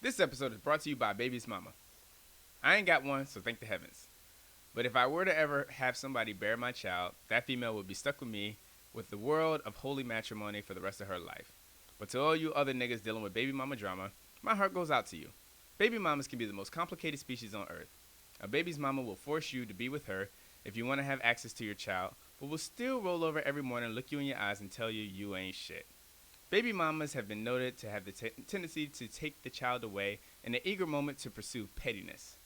This episode is brought to you by Baby's Mama. I ain't got one, so thank the heavens. But if I were to ever have somebody bear my child, that female would be stuck with me with the world of holy matrimony for the rest of her life. But to all you other niggas dealing with baby mama drama, my heart goes out to you. Baby mamas can be the most complicated species on earth. A baby's mama will force you to be with her if you want to have access to your child, but will still roll over every morning, look you in your eyes, and tell you you ain't shit. Baby mamas have been noted to have the tendency to take the child away in an eager moment to pursue pettiness.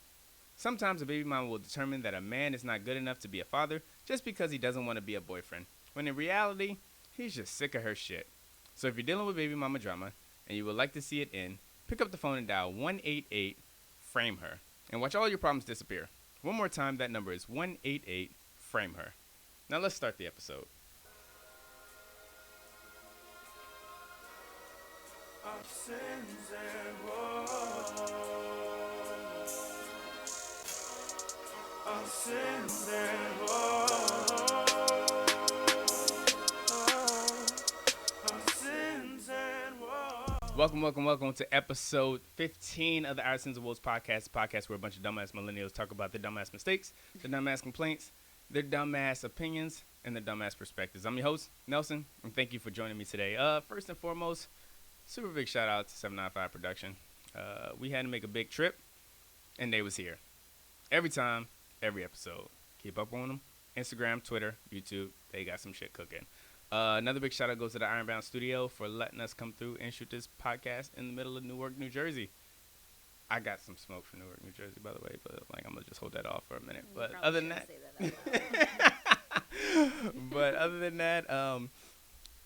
Sometimes a baby mama will determine that a man is not good enough to be a father just because he doesn't want to be a boyfriend, when in reality, he's just sick of her shit. So if you're dealing with baby mama drama and you would like to see it end, pick up the phone and dial 188-FRAME-HER and watch all your problems disappear. One more time, that number is 188-FRAME-HER. Now let's start the episode. Of sins and woes, of sins and woes, of sins and woes. Welcome to episode 15 of the Our Sins and Woes podcast where a bunch of dumbass millennials talk about their dumbass mistakes, their dumbass complaints, their dumbass opinions, and their dumbass perspectives. I'm your host, Nelson, and thank you for joining me today. First and foremost, super big shout out to 795 Production. We had to make a big trip, and they was here. Every time, every episode. Keep up on them. Instagram, Twitter, YouTube. They got some shit cooking. Another big shout out goes to the Ironbound Studio for letting us come through and shoot this podcast in the middle of Newark, New Jersey. I got some smoke from Newark, New Jersey, by the way, but like I'm gonna just hold that off for a minute. But other than that,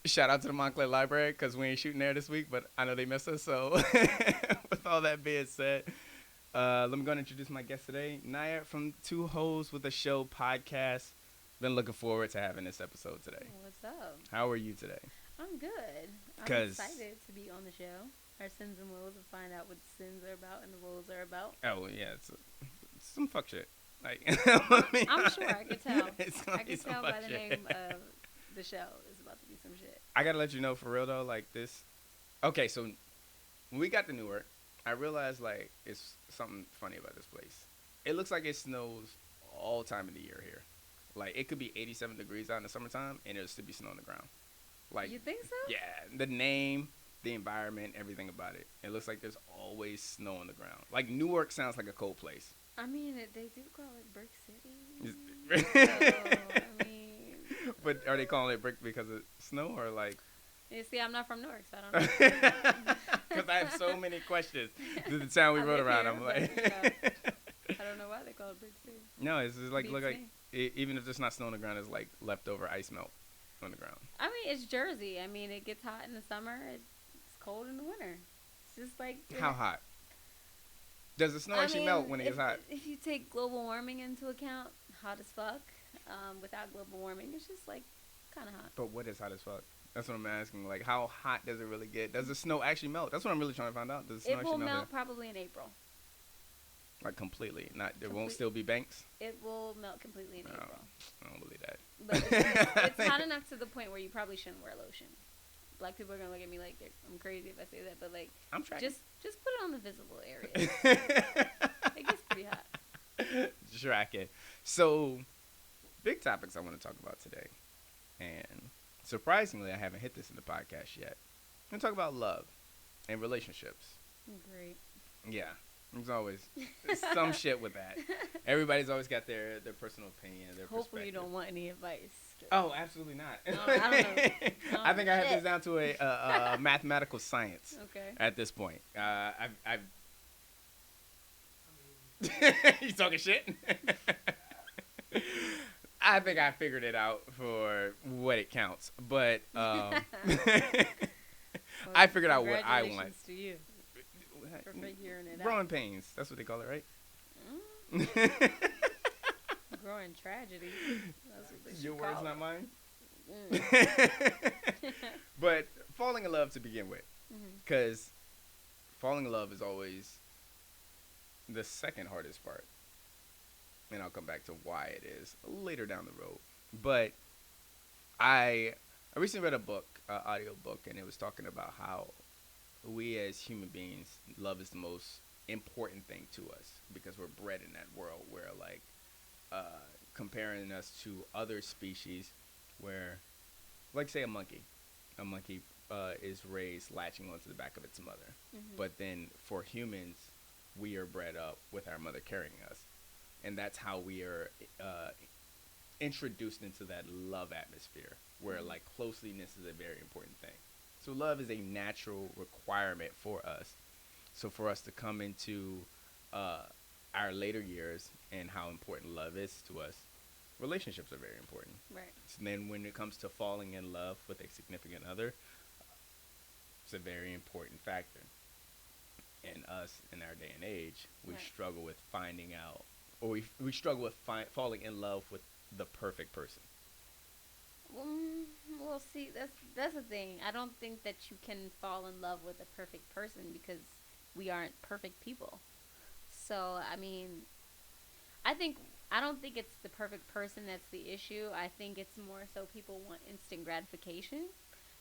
shout out to the Montclair Library because we ain't shooting there this week, but I know they miss us. So with all that being said, let me go and introduce my guest today, Naya from Two Hoes with a Show podcast. Been looking forward to having this episode today. What's up? How are you today? I'm good. I'm excited to be on the show. Our sins and woes, and find out what the sins are about and the woes are about. Oh yeah, it's some fuck shit. Like I'm sure I could tell. I could tell by the shit. name of the show. It's about to be some shit. I gotta let you know for real though, like this. Okay, so when we got to Newark, I realized like it's something funny about this place. It looks like it snows all time of the year here. Like it could be 87 degrees out in the summertime and it'll still be snow on the ground. Like You think so? Yeah, the name, the environment, everything about it. It looks like there's always snow on the ground. Like Newark sounds like a cold place. I mean, they do call it Brick City. Is- I mean, But are they calling it brick because of snow or like? you see, I'm not from Newark, so I don't know. Because I have so many questions to the town we I rode live around. here, I'm but, like, I don't know why they call it Brick City. no, it's just like Beats look like me. even if there's not snow on the ground, it's like leftover ice melt on the ground. I mean, it's Jersey. I mean, it gets hot in the summer. It's cold in the winter. It's just like How hot? Does the snow actually melt when it gets hot? If you take global warming into account, hot as fuck. Without global warming, it's just like kind of hot. But what is hot as fuck? That's what I'm asking. Like, how hot does it really get? Does the snow actually melt? That's what I'm really trying to find out. Does the snow It actually will melt? melt probably in April. Like completely? Not there won't Complete- still be banks? It will melt completely in No, April. I don't believe that. But it's hot enough to the point where you probably shouldn't wear lotion. Black people are gonna look at me like I'm crazy if I say that, but like I'm tracking. just put it on the visible areas. It gets pretty hot. Tracking. So, big topics I want to talk about today. And surprisingly, I haven't hit this in the podcast yet. I'm going to talk about love and relationships. Great. Yeah. There's always some shit with that. Everybody's always got their personal opinion, their Hopefully you perspective. don't want any advice. Oh, absolutely not. No, I don't know. I think I have Shit. this down to a mathematical science Okay. at this point. I've you talking shit? I think I figured it out for what it counts, but Well, I figured out what I want. congratulations to you for figuring it Growing out. pains. That's what they call it, right? Mm, growing tragedy. That's what they should Your call words, it. not mine. Mm. But falling in love to begin with, Mhm. because falling in love is always the second hardest part. And I'll come back to why it is later down the road. But I recently read a book, audio book, and it was talking about how we as human beings, love is the most important thing to us because we're bred in that world where like comparing us to other species where like say a monkey is raised latching onto the back of its mother, but then for humans we are bred up with our mother carrying us, and that's how we are introduced into that love atmosphere where like closeliness is a very important thing. So love is a natural requirement for us. So for us to come into our later years and how important love is to us, relationships are very important. Right. So then when it comes to falling in love with a significant other, it's a very important factor. And us in our day and age, we Right. struggle with finding out, or we struggle with falling in love with the perfect person. Well, see, that's the thing. I don't think that you can fall in love with a perfect person because we aren't perfect people. So, I mean, I don't think it's the perfect person that's the issue. I think it's more so people want instant gratification,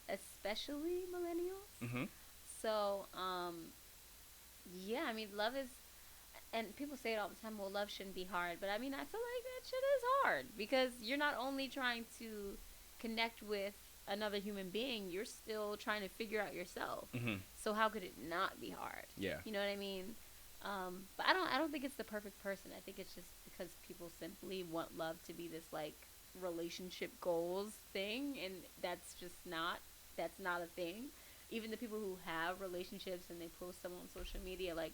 especially millennials. Mm-hmm. So, yeah, I mean, love is, and people say it all the time, well, love shouldn't be hard. But I mean, I feel like that shit is hard because you're not only trying to connect with another human being, you're still trying to figure out yourself. Mm-hmm. So how could it not be hard? Yeah. You know what I mean? But I don't think it's the perfect person. I think it's just because people simply want love to be this like relationship goals thing, and that's not a thing. Even the people who have relationships and they post them on social media, like,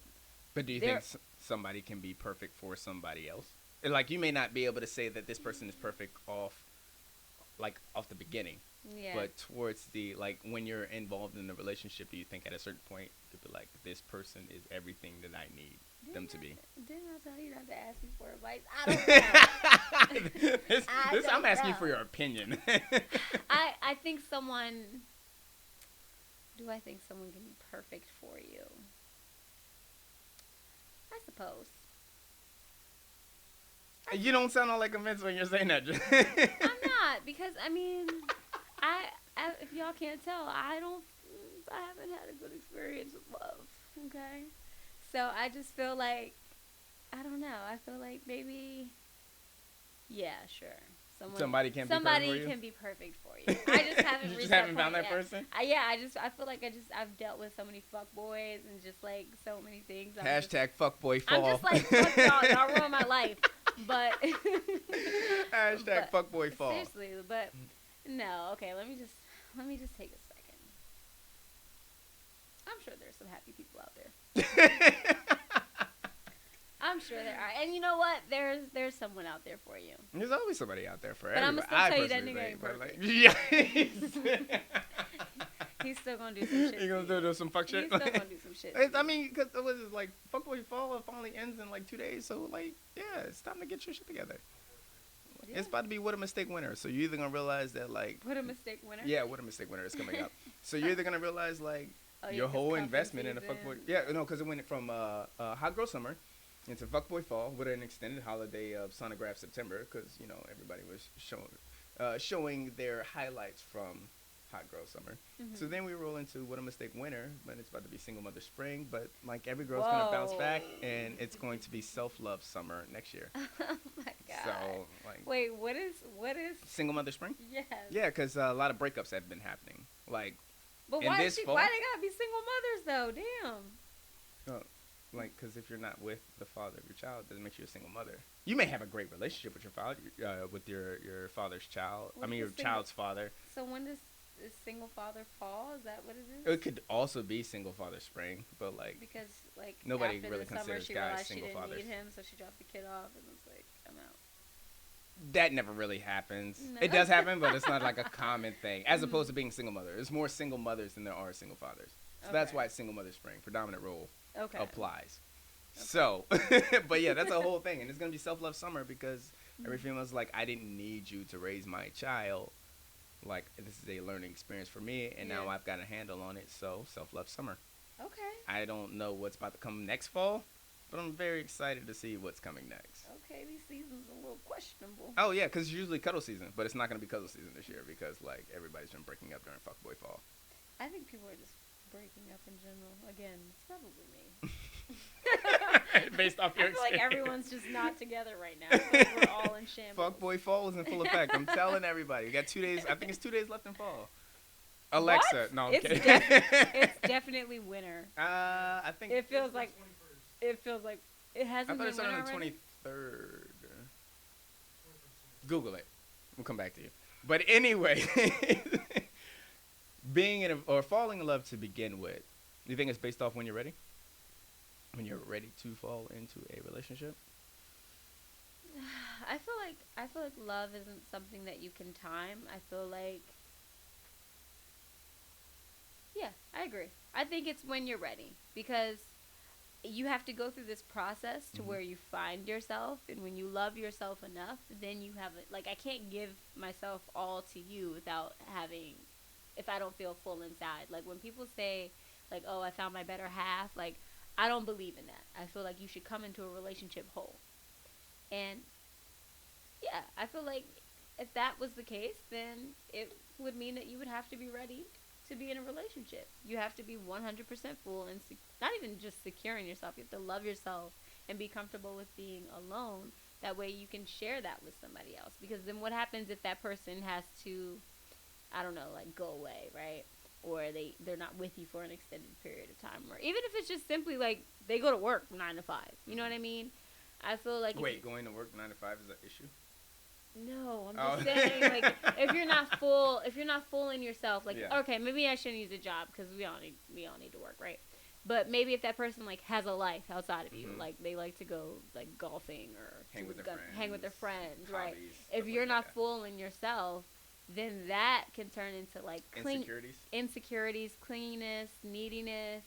But do you think somebody can be perfect for somebody else? Like you may not be able to say that this person is perfect off the beginning. yeah. But towards the like when you're involved in a relationship, do you think at a certain point you could be like, this person is everything that I need them to be? Didn't I tell you not to ask me for advice? I don't know. I'm asking know. for your opinion. I think someone. Do I think someone can be perfect for you? I suppose. You don't sound all like convinced when you're saying that. I'm not, because I mean, I if y'all can't tell, I haven't had a good experience with love. Okay, so I just feel like I don't know. I feel like maybe, yeah, sure. Somebody can be perfect for you. I just haven't. You reached just haven't that found point that yet. person. I feel like I've dealt with so many fuck boys and just like so many things. Hashtag fuckboy fall. I'm just like fuck y'all ruined my life. But Hashtag fuckboy fall. Seriously, but no. Okay, let me just take a second. I'm sure there's some happy people out there. I'm sure there are, and you know what? There's someone out there for you. There's always somebody out there for But everybody. I'ma still tell you that personally nigga ain't think, but, perfect. yeah. He's still gonna do some shit. You gonna do some fuck shit? He's still gonna do some shit. I mean, because it was like fuckboy fall. It finally ends in like 2 days, so like, yeah, it's time to get your shit together. Yeah. It's about to be What a Mistake winter. So you're either gonna realize that like What a mistake winner. Yeah, What a Mistake winter is coming up. So you're either gonna realize like Oh, yeah, your 'cause whole cuffing investment in a season. fuckboy. Yeah, no, because it went from hot girl summer into fuckboy fall with an extended holiday of Sonograph September, because you know everybody was showing their highlights from hot girl summer. Mhm. So then we roll into What a Mistake winter, but it's about to be single mother spring. But like every girl's gonna bounce back, and it's going to be self love summer next year. Oh my god. So like Wait, what is? single mother spring. Yes. Yeah, because a lot of breakups have been happening. Like, But in why this fall- why they gotta be single mothers though? Damn. because if you're not with the father of your child, it doesn't make you a single mother. You may have a great relationship with your father, with your father's child. What's your the single- child's father. So when does single father fall? Is that what it is? It could also be single father spring, but like Because like Nobody after really the summer, considers she guys realized single she didn't fathers. need him, so she dropped the kid off and was like, I'm out. that never really happens. No. It does happen, but it's not like a common thing. As opposed to being single mother, there's more single mothers than there are single fathers. So that's Okay. why it's single mother spring. Predominant role Okay. applies. So, but yeah, that's a whole thing, and it's gonna be self-love summer because every female's like, I didn't need you to raise my child. Like, this is a learning experience for me, and now Yeah. I've got a handle on it. So, self-love summer. Okay. I don't know what's about to come next fall, but I'm very excited to see what's coming next. Okay, these seasons a little questionable. Oh yeah, because it's usually cuddle season, but it's not gonna be cuddle season this year because like everybody's been breaking up during fuckboy fall. I think people are just breaking up in general. Again, it's probably me. Based off your I feel like experience. everyone's just not together right now. I feel like we're all in shambles. Fuckboy Fall is in full effect. I'm telling everybody. We got 2 days. I think it's 2 days left in fall. Alexa. What? No, I'm It's kidding. It's definitely winter. I think It feels like it I hasn't thought been it started winter on the already. 23rd. Google it. We'll come back to you. But anyway, being in or falling in love to begin with, do you think it's based off when you're ready? When you're ready to fall into a relationship? I feel like love isn't something that you can time. I feel like yeah, I agree. I think it's when you're ready because you have to go through this process to where you find yourself, and when you love yourself enough, then you have it. Like I can't give myself all to you without having, if I don't feel full inside. Like when people say, like, "Oh, I found my better half," like I don't believe in that. I feel like you should come into a relationship whole, and yeah, I feel like if that was the case, then it would mean that you would have to be ready to be in a relationship. You have to be 100% full and not even just secure in yourself. You have to love yourself and be comfortable with being alone. That way you can share that with somebody else. Because then what happens if that person has to, I don't know, like go away, right? Or they're not with you for an extended period of time. Or even if it's just simply like they go to work 9 to 5. You know what I mean? I feel like Wait, going to work 9 to 5 is an issue? no, I'm Oh. just saying, like, if you're not full in yourself, like, Yeah. okay, maybe I shouldn't use a job because we all need to work, right? But maybe if that person like has a life outside of you, like they like to go like golfing or Hang with their friends, right? hobbies, If stuff you're like not that. full in yourself, then that can turn into like insecurities, clinginess, neediness,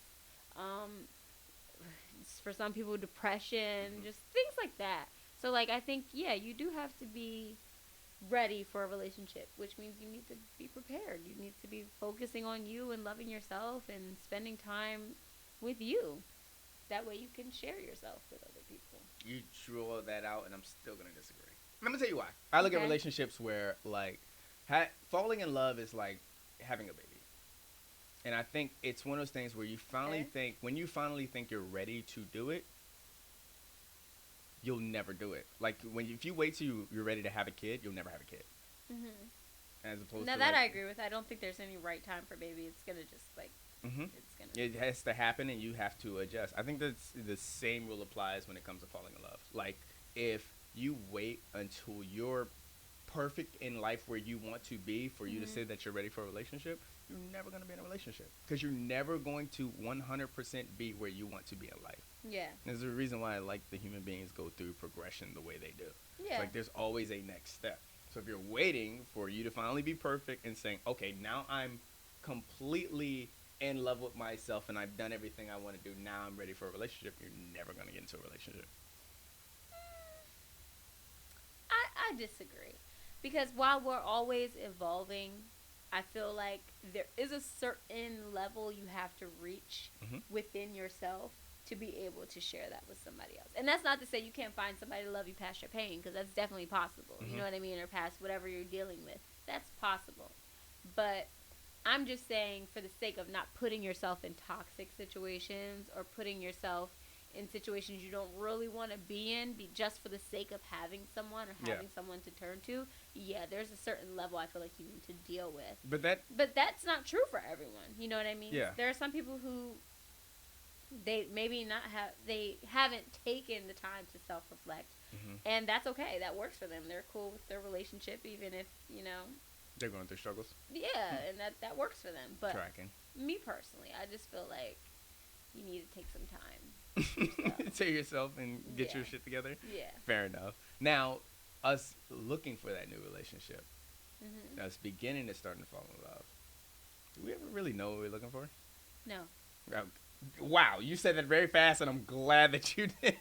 um, for some people depression, just things like that. So like I think yeah, you do have to be ready for a relationship, which means you need to be prepared. You need to be focusing on you and loving yourself and spending time with you. That way you can share yourself with other people. You draw that out, and I'm still going to disagree. I'm going to tell you why. I look at Okay. relationships where, like, falling in love is like having a baby. And I think it's one of those things where you finally think, when you finally think you're ready to do it, you'll never do it. Like, if you wait till you're ready to have a kid, you'll never have a kid. Mm-hmm. As opposed Now to, that like, I agree with. I don't think there's any right time for baby. It's gonna just like it's gonna. it has to happen, and you have to adjust. I think that's the same rule applies when it comes to falling in love. Like, if you wait until you're perfect in life where you want to be for you to say that you're ready for a relationship, you're never going to be in a relationship because you're never going to 100% be where you want to be in life. Yeah. There's a reason why I like the human beings go through progression the way they do. Yeah. It's like there's always a next step. So if you're waiting for you to finally be perfect and saying, okay, now I'm completely in love with myself and I've done everything I want to do, now I'm ready for a relationship, you're never going to get into a relationship. I disagree. Because while we're always evolving, I feel like there is a certain level you have to reach within yourself to be able to share that with somebody else. And that's not to say you can't find somebody to love you past your pain, because that's definitely possible. You know what I mean? Or past whatever you're dealing with. That's possible. But I'm just saying, for the sake of not putting yourself in toxic situations or putting yourself in situations you don't really want to be in, just for the sake of having someone or having someone to turn to, yeah, there's a certain level I feel like you need to deal with. But that's not true for everyone. You know what I mean? Yeah. There are some people who they haven't taken the time to self-reflect, and that's okay. That works for them. They're cool with their relationship, even if, you know, they're going through struggles. Yeah, and that works for them. But Tracking. me personally, I just feel like you need to take some time. To yourself and get your shit together. Yeah. Fair enough. Now, us looking for that new relationship, us beginning to starting to fall in love, do we ever really know what we're looking for? No. Wow, you said that very fast, and I'm glad that you did.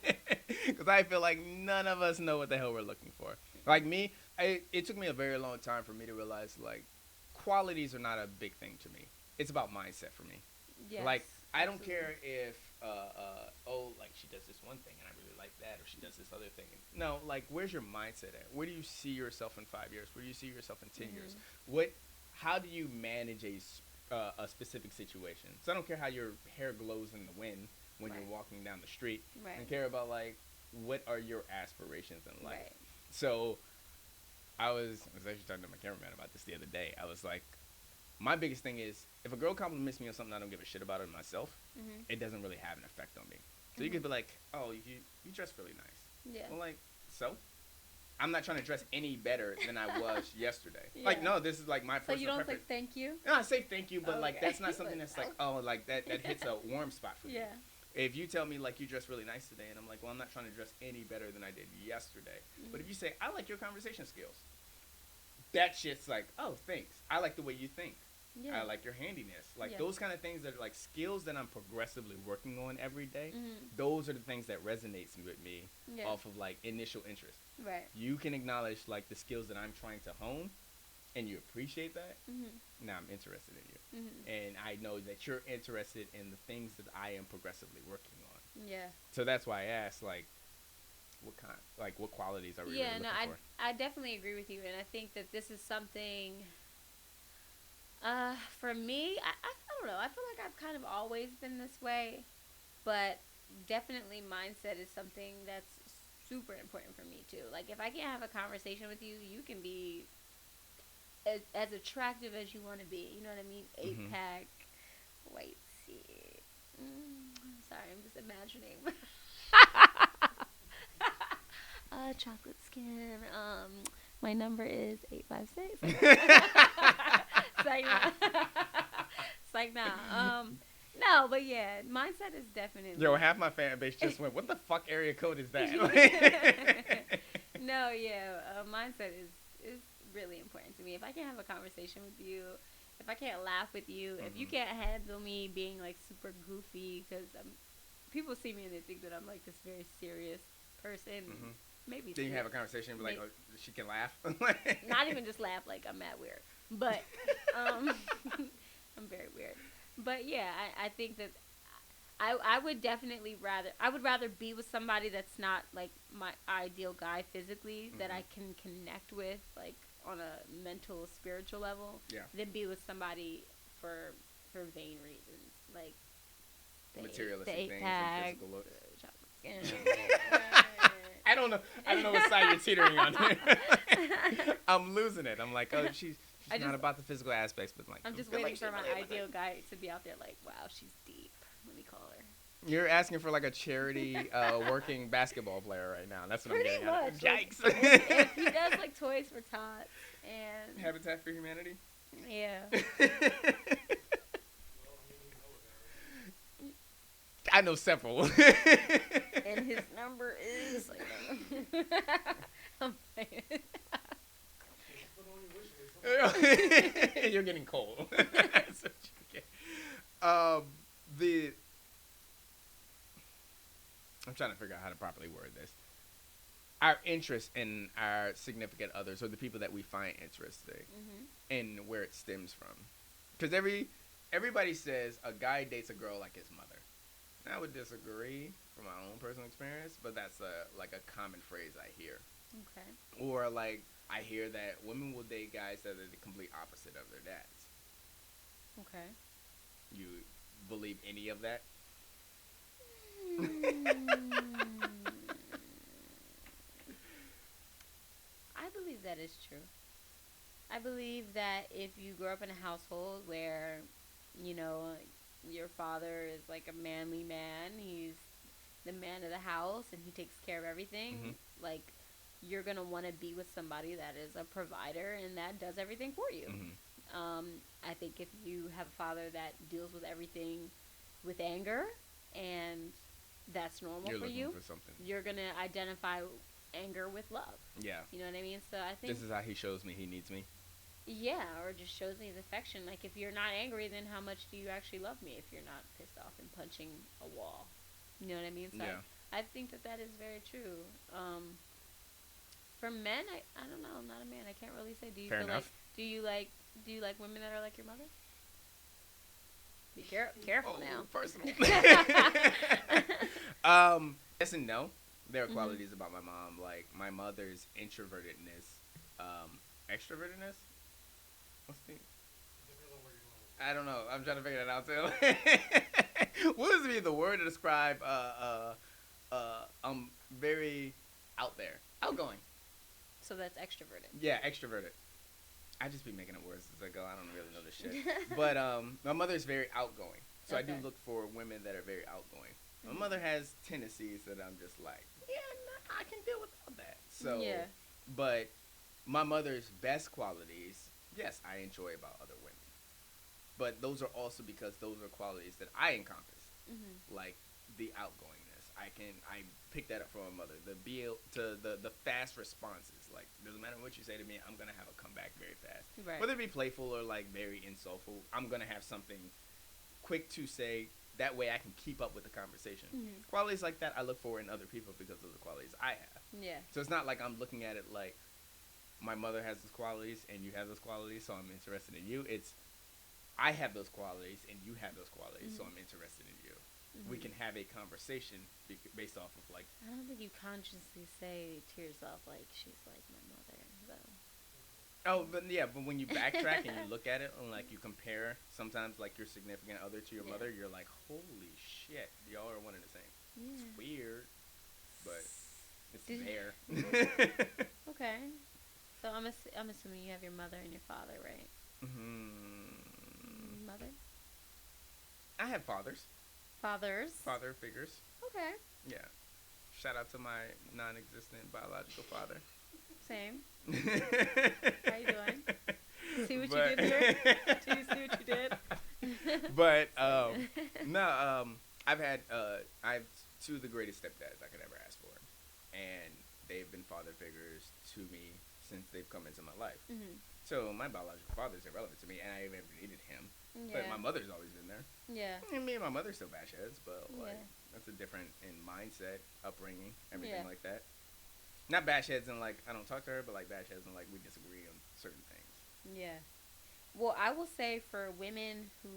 Because I feel like none of us know what the hell we're looking for. Like me, it took me a very long time for me to realize, like, qualities are not a big thing to me. It's about mindset for me. Yes, like, I don't absolutely. care if, like, she does this one thing, and I really like that, or she does this other thing. No, like, where's your mindset at? Where do you see yourself in 5 years? Where do you see yourself in 10 years? How do you manage a specific situation. So I don't care how your hair glows in the wind when you're walking down the street. Right. I care about like what are your aspirations in life. Right. So I was actually talking to my cameraman about this the other day. I was like, my biggest thing is if a girl compliments me on something I don't give a shit about in myself, it doesn't really have an effect on me. So you could be like, oh, you dress really nice. Yeah. Well, like, so? I'm not trying to dress any better than I was yesterday. Yeah. Like, no, this is like my So personal you don't preference. say thank you? No, I say thank you, but like Okay. that's not something that's like, oh, like that hits a warm spot for me. Yeah. If you tell me like you dress really nice today, and I'm like, well, I'm not trying to dress any better than I did yesterday. But if you say, I like your conversation skills, that shit's like, oh, thanks. I like the way you think. Yeah. I like your handiness. Like Yeah. those kind of things that are like skills that I'm progressively working on every day. Mm-hmm. Those are the things that resonates with me Yeah. off of like initial interest. Right. You can acknowledge like the skills that I'm trying to hone, and you appreciate that. Mm-hmm. Now I'm interested in you, Mm-hmm. and I know that you're interested in the things that I am progressively working on. Yeah. So that's why I asked, like, what qualities are we Yeah. really No, looking for? I definitely agree with you, and I think that this is something. For me, I don't know. I feel like I've kind of always been this way, but definitely mindset is something that's super important for me too. Like if I can't have a conversation with you, you can be as attractive as you want to be. You know what I mean? 8-pack, white seat. Sorry, I'm just imagining. Chocolate skin. My number is 856. It's like nah. No, but yeah, mindset is definitely. Yo, half my fan base just went, what the fuck area code is that? No, yeah, mindset is really important to me. If I can't have a conversation with you, if I can't laugh with you, if you can't handle me being like super goofy, because people see me and they think that I'm like this very serious person. Maybe. Then you have a conversation and be like, oh, she can laugh. Not even just laugh, like I'm mad weird, but I'm very weird. But yeah, I think that I would definitely rather be with somebody that's not like my ideal guy physically, that I can connect with like on a mental, spiritual level, than be with somebody for vain reasons, like materialistic the things eight-pack, and physical looks. chocolate skin. I don't know what side you're teetering on here. I'm losing it. I'm like, oh, she's not about the physical aspects, but like I'm just feel waiting like for my ideal guy to be out there like, wow, she's deep. Let me call her. You're asking for like a charity working basketball player right now. That's what Pretty I'm getting much. at. Yikes. Like, he does like Toys for Tots and Habitat for Humanity? yeah. I know several. And his number is like I'm playing. You're getting cold. That's what you get. I'm trying to figure out how to properly word this. Our interest in our significant others, or the people that we find interesting, and where it stems from. Because everybody says a guy dates a girl like his mother. I would disagree from my own personal experience, but that's like a common phrase I hear. Okay. Or like I hear that women will date guys that are the complete opposite of their dads. Okay. You believe any of that? I believe that is true. I believe that if you grow up in a household where, you know, your father is like a manly man, he's the man of the house and he takes care of everything, like you're going to want to be with somebody that is a provider and that does everything for you. I think if you have a father that deals with everything with anger and that's normal You're for looking you, for something. you're going to identify anger with love. Yeah. You know what I mean? So I think This is how he shows me he needs me. yeah, or just shows me his affection. Like, if you're not angry, then how much do you actually love me if you're not pissed off and punching a wall? You know what I mean? So Yeah. I think that is very true. For men, I don't know. I'm not a man. I can't really say. Do you Fair feel enough. do you like women that are like your mother? Be careful now. Personal. Yes and no. There are qualities about my mom, like my mother's introvertedness, extrovertedness. What's the? I don't know. I'm trying to figure that out too. What would be the word to describe very out there, outgoing? So that's extroverted. Yeah, extroverted. I just be making up words as I go. I don't really know this shit. But my mother's very outgoing, so I do Okay. look for women that are very outgoing. My mother has tendencies that I'm just like, yeah, nah, I can deal without that. So, Yeah. but my mother's best qualities, yes, I enjoy about other women. But those are also because those are qualities that I encompass, like the outgoingness. I pick that up from my mother. The fast responses. Like doesn't matter what you say to me, I'm gonna have a comeback very fast. Right. Whether it be playful or like very insultful, I'm gonna have something quick to say. That way I can keep up with the conversation. Qualities like that I look for in other people because of the qualities I have. Yeah. So it's not like I'm looking at it like my mother has those qualities and you have those qualities, so I'm interested in you. It's I have those qualities and you have those qualities, so I'm interested in you. We can have a conversation based off of like. I don't think you consciously say to yourself like she's like my mother though. Oh, but yeah, but when you backtrack and you look at it and like you compare sometimes like your significant other to your mother, you're like, holy shit, y'all are one and the same. Yeah. It's weird, but it's Did- there. Okay. So I'm assuming you have your mother and your father, right? Mother? I have fathers, Fathers. father figures. Okay. Yeah. Shout out to my non-existent biological father. Same. How you doing? See what you did here? Do you see what you did? But no, I have two of the greatest stepdads I could ever ask for, and they've been father figures to me since they've come into my life. So my biological father is irrelevant to me, and I haven't needed him. Yeah. But my mother's always been there. Yeah. And me and my mother's still bash heads, but like Yeah. that's a different in mindset, upbringing, everything Yeah. like that. Not bash heads and like I don't talk to her, but like bash heads and like we disagree on certain things. Yeah. Well, I will say for women who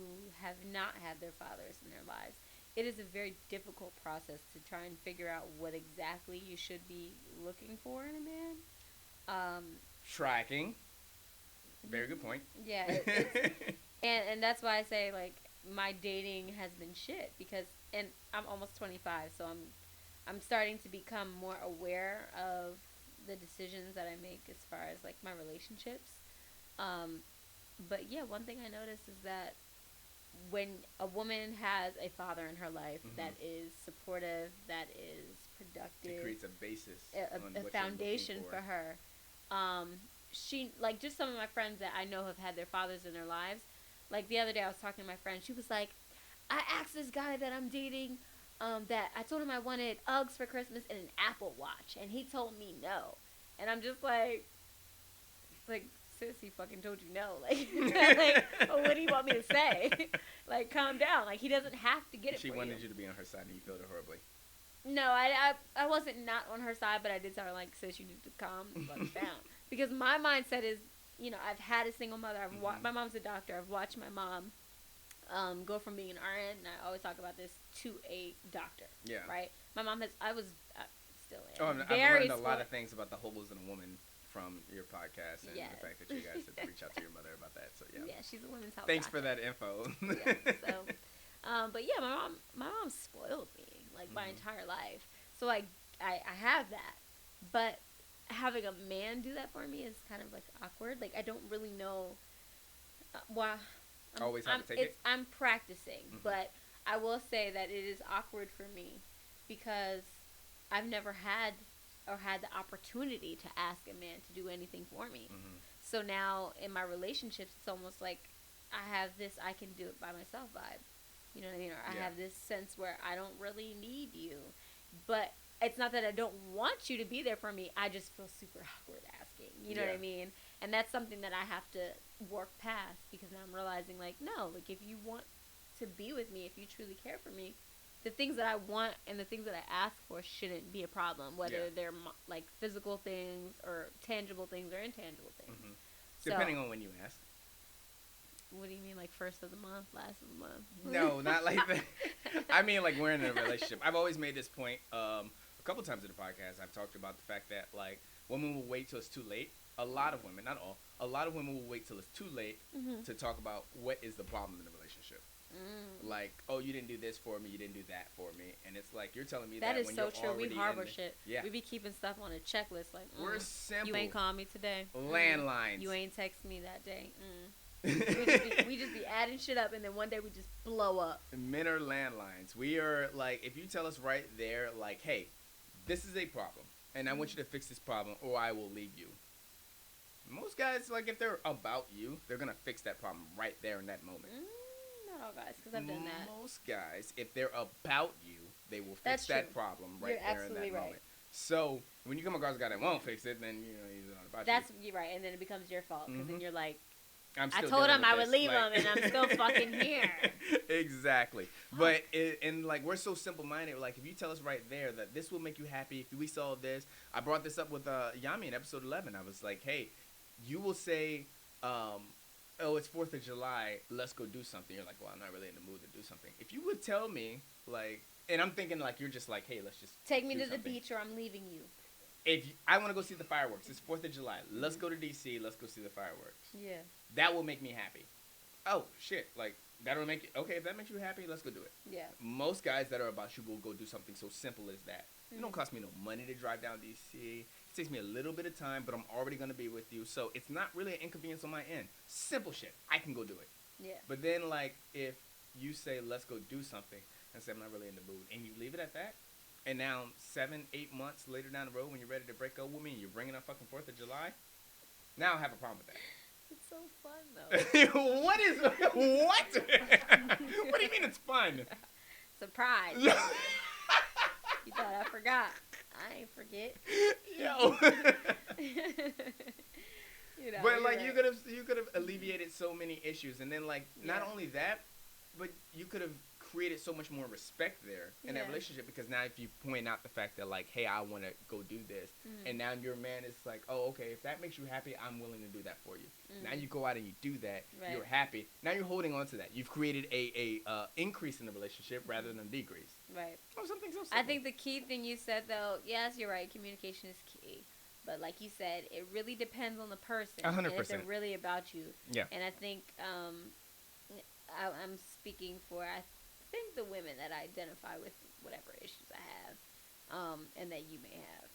have not had their fathers in their lives, it is a very difficult process to try and figure out what exactly you should be looking for in a man. Tracking. Very good point. Yeah, it's, and that's why I say like my dating has been shit because and I'm almost 25, so I'm starting to become more aware of the decisions that I make as far as like my relationships. But yeah, one thing I noticed is that when a woman has a father in her life that is supportive, that is productive, It creates a basis, a foundation for her. She like just some of my friends that I know have had their fathers in their lives. Like the other day, I was talking to my friend. She was like, "I asked this guy that I'm dating, that I told him I wanted Uggs for Christmas and an Apple Watch, and he told me no." And I'm just like, sis, he fucking told you no. Like, like, oh, what do you want me to say? Like, calm down. Like, he doesn't have to get it. She for wanted you you to be on her side, and you felt it horribly. No, I wasn't not on her side, but I did tell her, like, sis, you need to calm the fuck down. Because my mindset is, you know, I've had a single mother. My mom's a doctor. I've watched my mom go from being an RN, and I always talk about this, to a doctor. Yeah. Right? My mom has, still am. I've learned a lot of things about the holes in a woman from your podcast and Yes. the fact that you guys had to reach out to your mother about that. So, yeah. Yeah, she's a women's health Thanks doctor. for that info. Yeah, so, but yeah, my mom spoiled me like my entire life. So like I have that, but having a man do that for me is kind of like awkward. Like I don't really know. Well, Always have to take it? I'm practicing, but I will say that it is awkward for me because I've never had the opportunity to ask a man to do anything for me. So now in my relationships, it's almost like I have this I can do it by myself vibe. You know what I mean? Or I have this sense where I don't really need you. But it's not that I don't want you to be there for me. I just feel super awkward asking. You know what I mean? And that's something that I have to work past because now I'm realizing, like, no, like, if you want to be with me, if you truly care for me, the things that I want and the things that I ask for shouldn't be a problem, whether they're, like, physical things or tangible things or intangible things. So, Depending on when you ask. what do you mean, like, first of the month, last of the month? No, not like that. I mean, like, we're in a relationship. I've always made this point a couple times in the podcast. I've talked about the fact that, like, women will wait till it's too late. A lot of women, not all, a lot of women will wait till it's too late Mm-hmm. to talk about what is the problem in the relationship. Like, oh, you didn't do this for me, you didn't do that for me, and it's like you're telling me That that is when so you're true. We already harbor in shit. yeah. We be keeping stuff on a checklist like, We're simple. you ain't called me today. Landlines. You ain't text me that day. We just be adding shit up, and then one day we just blow up. Men are landlines. We are like, if you tell us right there, like, hey, this is a problem, and I want you to fix this problem, or I will leave you. Most guys, like, if they're about you, they're gonna fix that problem right there in that moment. Not all guys, because I've done that. Most guys, if they're about you, they will fix That's that true. problem right You're there in absolutely that right. moment. So when you come across a guy that won't fix it, then he's not about That's you're right, and then it becomes your fault because then you're like, you. I told him I would leave him, and I'm still fucking here. Exactly. But and like we're so simple minded. Like if you tell us right there that this will make you happy, if we solve this. I brought this up with Yami in episode 11. I was like, hey, you will say, oh, it's 4th of July. Let's go do something. You're like, well, I'm not really in the mood to do something. If you would tell me, like, and I'm thinking like you're just like, hey, let's just take me do to the something. beach or I'm leaving you. If I want to go see the fireworks, it's 4th of July. Let's go to DC. Let's go see the fireworks. Yeah. That will make me happy. Oh shit! Like that'll make you okay. If that makes you happy, let's go do it. Yeah. Most guys that are about you will go do something so simple as that. It don't cost me no money to drive down DC. It takes me a little bit of time, but I'm already gonna be with you, so it's not really an inconvenience on my end. Simple shit. I can go do it. Yeah. But then, like, if you say let's go do something, and say I'm not really in the mood, and you leave it at that, and now 7-8 months later down the road, when you're ready to break up with me, and you're bringing up fucking 4th of July, now I have a problem with that. It's so fun though. What is what? What do you mean it's fun? Surprise. You thought I forgot. I ain't forget. Yo. But like right. you could have alleviated so many issues, and then like not only that, but you could have created so much more respect there in that relationship, because now if you point out the fact that like, hey, I want to go do this, and now your man is like, oh, okay, if that makes you happy, I'm willing to do that for you. Now you go out and you do that, you're happy. Now you're holding on to that. You've created a increase in the relationship rather than a decrease. Right. Oh, something so simple. I think the key thing you said though, yes, you're right. Communication is key. But like you said, it really depends on the person. 100%. And if they're really about you. Yeah. And I think I'm speaking for, I think the women that identify with whatever issues I have, and that you may have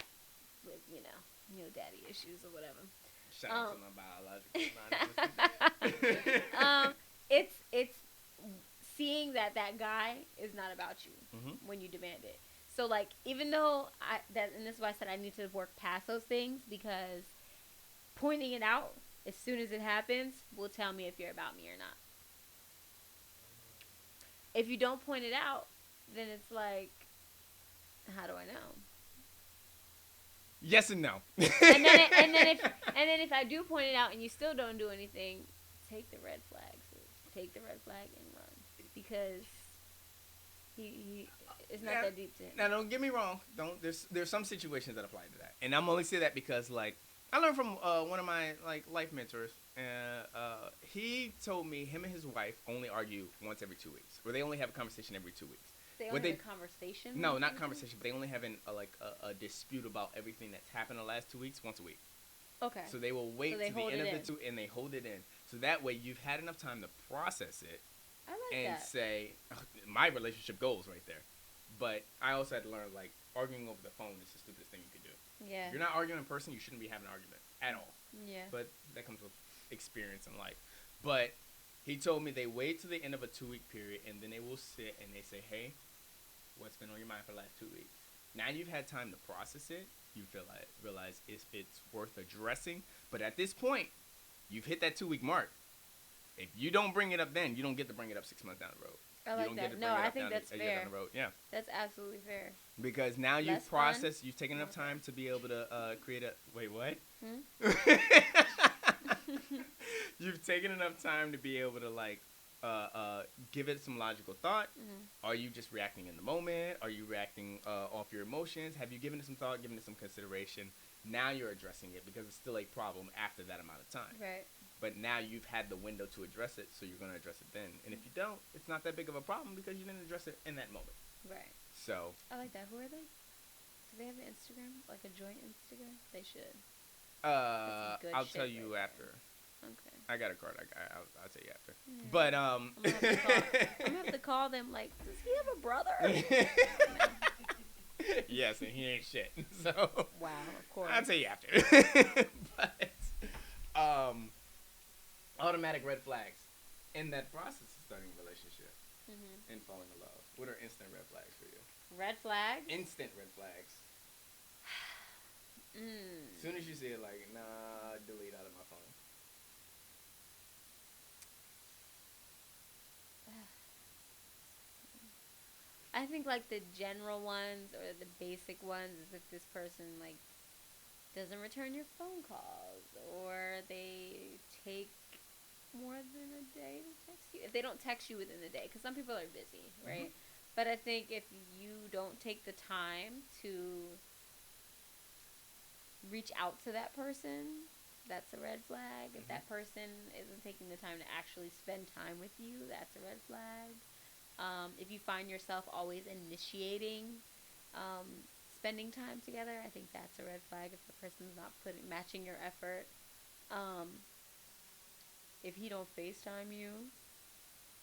with, daddy issues or whatever. Shout out to my biological non-existent. It's seeing that guy is not about you when you demand it. So like, even though and this is why I said I need to work past those things, because pointing it out as soon as it happens will tell me if you're about me or not. If you don't point it out, then it's like, how do I know? Yes and no. and then if I do point it out and you still don't do anything, take the red flag. Take the red flag and run, because he it's not that deep to him. Now, don't get me wrong. There's some situations that apply to that, and I'm only saying that because like I learned from one of my like life mentors, and he told me him and his wife only argue once every 2 weeks, or they only have a conversation every 2 weeks. They only have a conversation? No, not conversation, but they only have a dispute about everything that's happened the last 2 weeks once a week. Okay. So they will wait to the end of the 2, and they hold it in. So that way you've had enough time to process it. I like and that. say, my relationship goals right there. But I also had to learn, like, arguing over the phone is the stupidest thing you could do. Yeah. If you're not arguing in person, you shouldn't be having an argument at all. Yeah. But that comes with experience in life. But he told me they wait till the end of a 2-week period, and then they will sit and they say, hey, what's been on your mind for the last 2 weeks? Now you've had time to process it. You realize if it's worth addressing. But at this point, you've hit that 2-week mark. If you don't bring it up then, you don't get to bring it up 6 months down the road. I like that. No, I think that's fair. Down the road. Yeah. That's absolutely fair. Because now you've processed, you've taken enough time to be able to create a... Wait, what? You've taken enough time to be able to, like, give it some logical thought. Are you just reacting in the moment? Are you reacting off your emotions? Have you given it some thought, given it some consideration? Now you're addressing it because it's still a problem after that amount of time. Right. But now you've had the window to address it, so you're going to address it then. And if you don't, it's not that big of a problem because you didn't address it in that moment. Right. So. I like that. Who are they? Do they have an Instagram? Like a joint Instagram? They should. I'll tell you right after. Okay. I got a card. I'll tell you after. Yeah. But I'm gonna have to call them. Like, does he have a brother? yes, and he ain't shit. So Wow, of course. I'll tell you after. But automatic red flags in that process of starting a relationship and falling in love. What are instant red flags for you? Red flags. Instant red flags. As soon as you see it, like, nah, delete out of my phone. I think like the general ones or the basic ones is if this person like doesn't return your phone calls or they take more than a day to text you. If they don't text you within the day, because some people are busy, right? But I think if you don't take the time to reach out to that person, that's a red flag. If that person isn't taking the time to actually spend time with you, that's a red flag. If you find yourself always initiating spending time together, I think that's a red flag. If the person's not matching your effort, if he don't FaceTime you,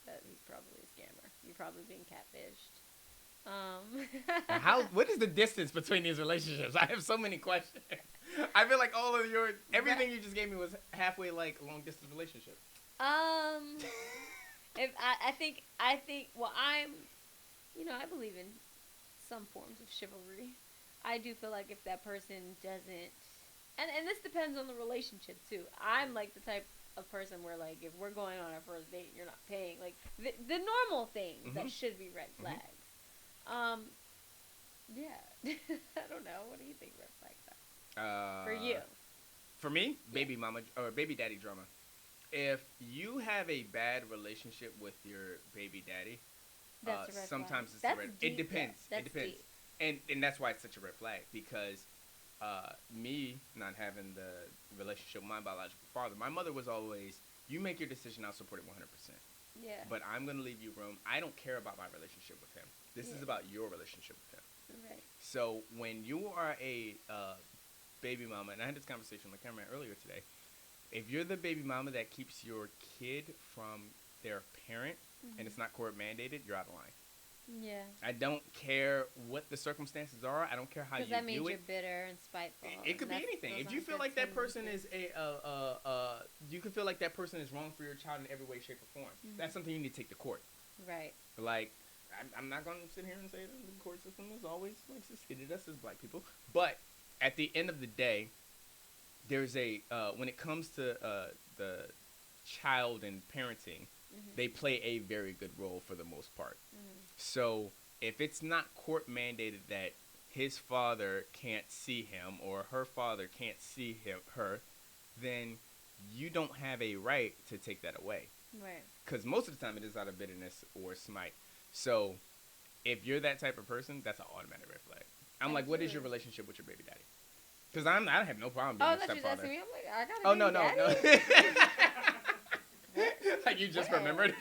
that he's probably a scammer. You're probably being catfished. What is the distance between these relationships? I have so many questions. I feel like everything you just gave me was halfway like a long distance relationship. If I think well, I believe in some forms of chivalry. I do feel like if that person doesn't, and this depends on the relationship too. I'm like the type of person where like if we're going on our first date, you're not paying, like the normal things that should be red flags. Yeah. I don't know. What do you think red flags are for you? For me, baby mama or baby daddy drama. If you have a bad relationship with your baby daddy, that's a red sometimes flag. it's a red. It depends. That's it depends. Deep. And that's why it's such a red flag, because me not having the relationship with my biological father, my mother was always, you make your decision, I'll support it 100%. Yeah. But I'm going to leave you room. I don't care about my relationship with him. This is about your relationship with him. Right. So when you are a baby mama, and I had this conversation with the cameraman earlier today, if you're the baby mama that keeps your kid from their parent and it's not court mandated, you're out of line. Yeah. I don't care what the circumstances are. I don't care how you view it. Because that means you're bitter and spiteful. It could be anything. If you feel like that person is you could feel like that person is wrong for your child in every way, shape, or form. That's something you need to take to court. Right. Like, I'm not going to sit here and say that the court system is always like to us as black people. But at the end of the day, there's when it comes to the child and parenting, they play a very good role for the most part. So if it's not court mandated that his father can't see him or her father can't see her, then you don't have a right to take that away. Right. Because most of the time it is out of bitterness or smite. So if you're that type of person, that's an automatic red flag. I'm like, what is your relationship with your baby daddy? Because I have no problem being a stepfather. Me. I'm like, I got a baby daddy? Like you just remembered?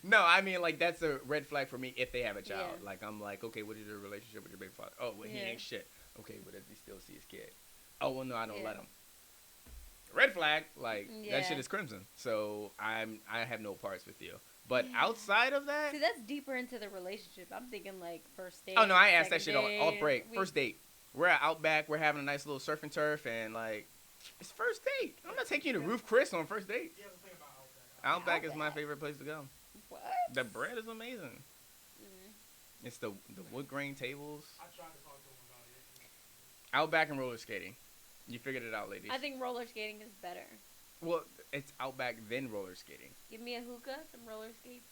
No, I mean, like, that's a red flag for me if they have a child. Yeah. Like, I'm like, okay, what is your relationship with your baby father? Oh, well, he ain't shit. Okay, but does he still see his kid? Oh, well, no, I don't let him. Red flag, like, that shit is crimson. So I have no parts with you. But outside of that... See, that's deeper into the relationship. I'm thinking, like, first date. Oh, no, I asked that shit all break. First date. We're at Outback. We're having a nice little surf and turf. And, like, it's first date. I'm not taking you to Roof Chris on first date. Yeah, the thing about Outback is my favorite place to go. What? The bread is amazing. It's the wood grain tables. I tried to talk to him about it. Outback and roller skating. You figured it out, ladies. I think roller skating is better. Well, it's Outback then roller skating. Give me a hookah, some roller skates.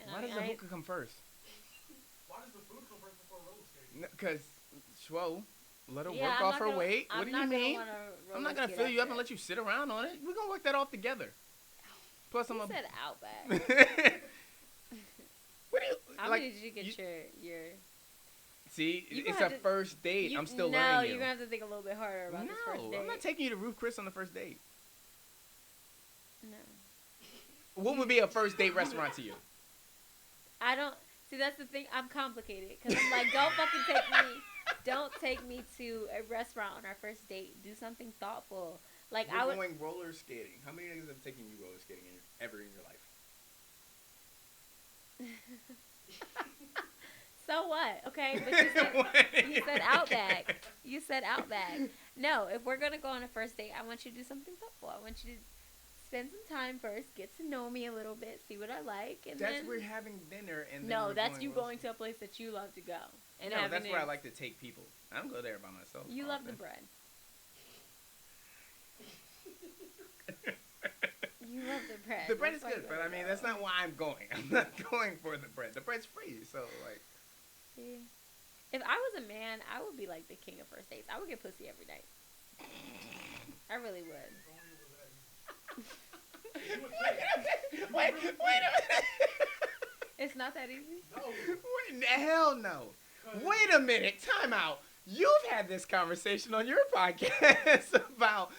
Why does the hookah come first? Why does the food come first before roller skating? Because, let her work off her weight. What do you mean? I'm not going to fill you up and let you sit around on it. We're going to work that off together. Plus, you said Outback. What do you... How many did you get your... See, it's a first date. I'm still learning you. No, you're going to have to think a little bit harder about this first date. No, I'm not taking you to Roof Chris on the first date. No. What would be a first date restaurant to you? I don't... See, that's the thing. I'm complicated. Because I'm like, don't take me to a restaurant on our first date. Do something thoughtful. Like We're I would. going roller skating. How many niggas have taken you roller skating ever in your life? So what? Okay, but you said Outback. You said Outback. No, if we're gonna go on a first date, I want you to do something thoughtful. I want you to spend some time first, get to know me a little bit, see what I like, and That's then. we're having dinner and then No, we're that's you roller going to a place that you love to go. And no, having that's where I it- like to take people. I don't go there by myself. You love the often. bread. You love the bread. The bread is That's why good, you but gotta I mean go. that's not why I'm going. I'm not going for the bread. The bread's free, so like. See? If I was a man, I would be like the king of first dates. I would get pussy every night. I really would. Wait a minute. It's not that easy. No. Wait, hell no. Wait a minute. Time out. You've had this conversation on your podcast about,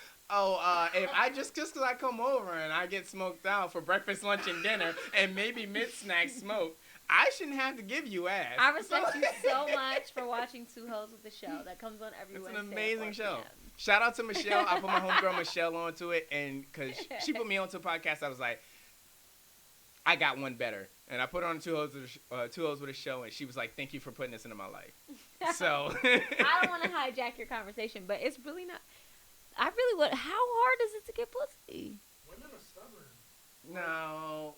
if I just because I come over and I get smoked out for breakfast, lunch, and dinner, and maybe mid-snack smoke, I shouldn't have to give you ass. I respect you so much for watching Two Hoes with the Show that comes on every It's an Wednesday. amazing at 4 show. p.m. Shout out to Michelle. I put my homegirl Michelle onto it, and because she put me onto a podcast, I was like, I got one better. And I put her on Two Hoes with a Show, and she was like, thank you for putting this into my life. So I don't want to hijack your conversation, but it's really not. I really would. How hard is it to get pussy? Women are stubborn. No.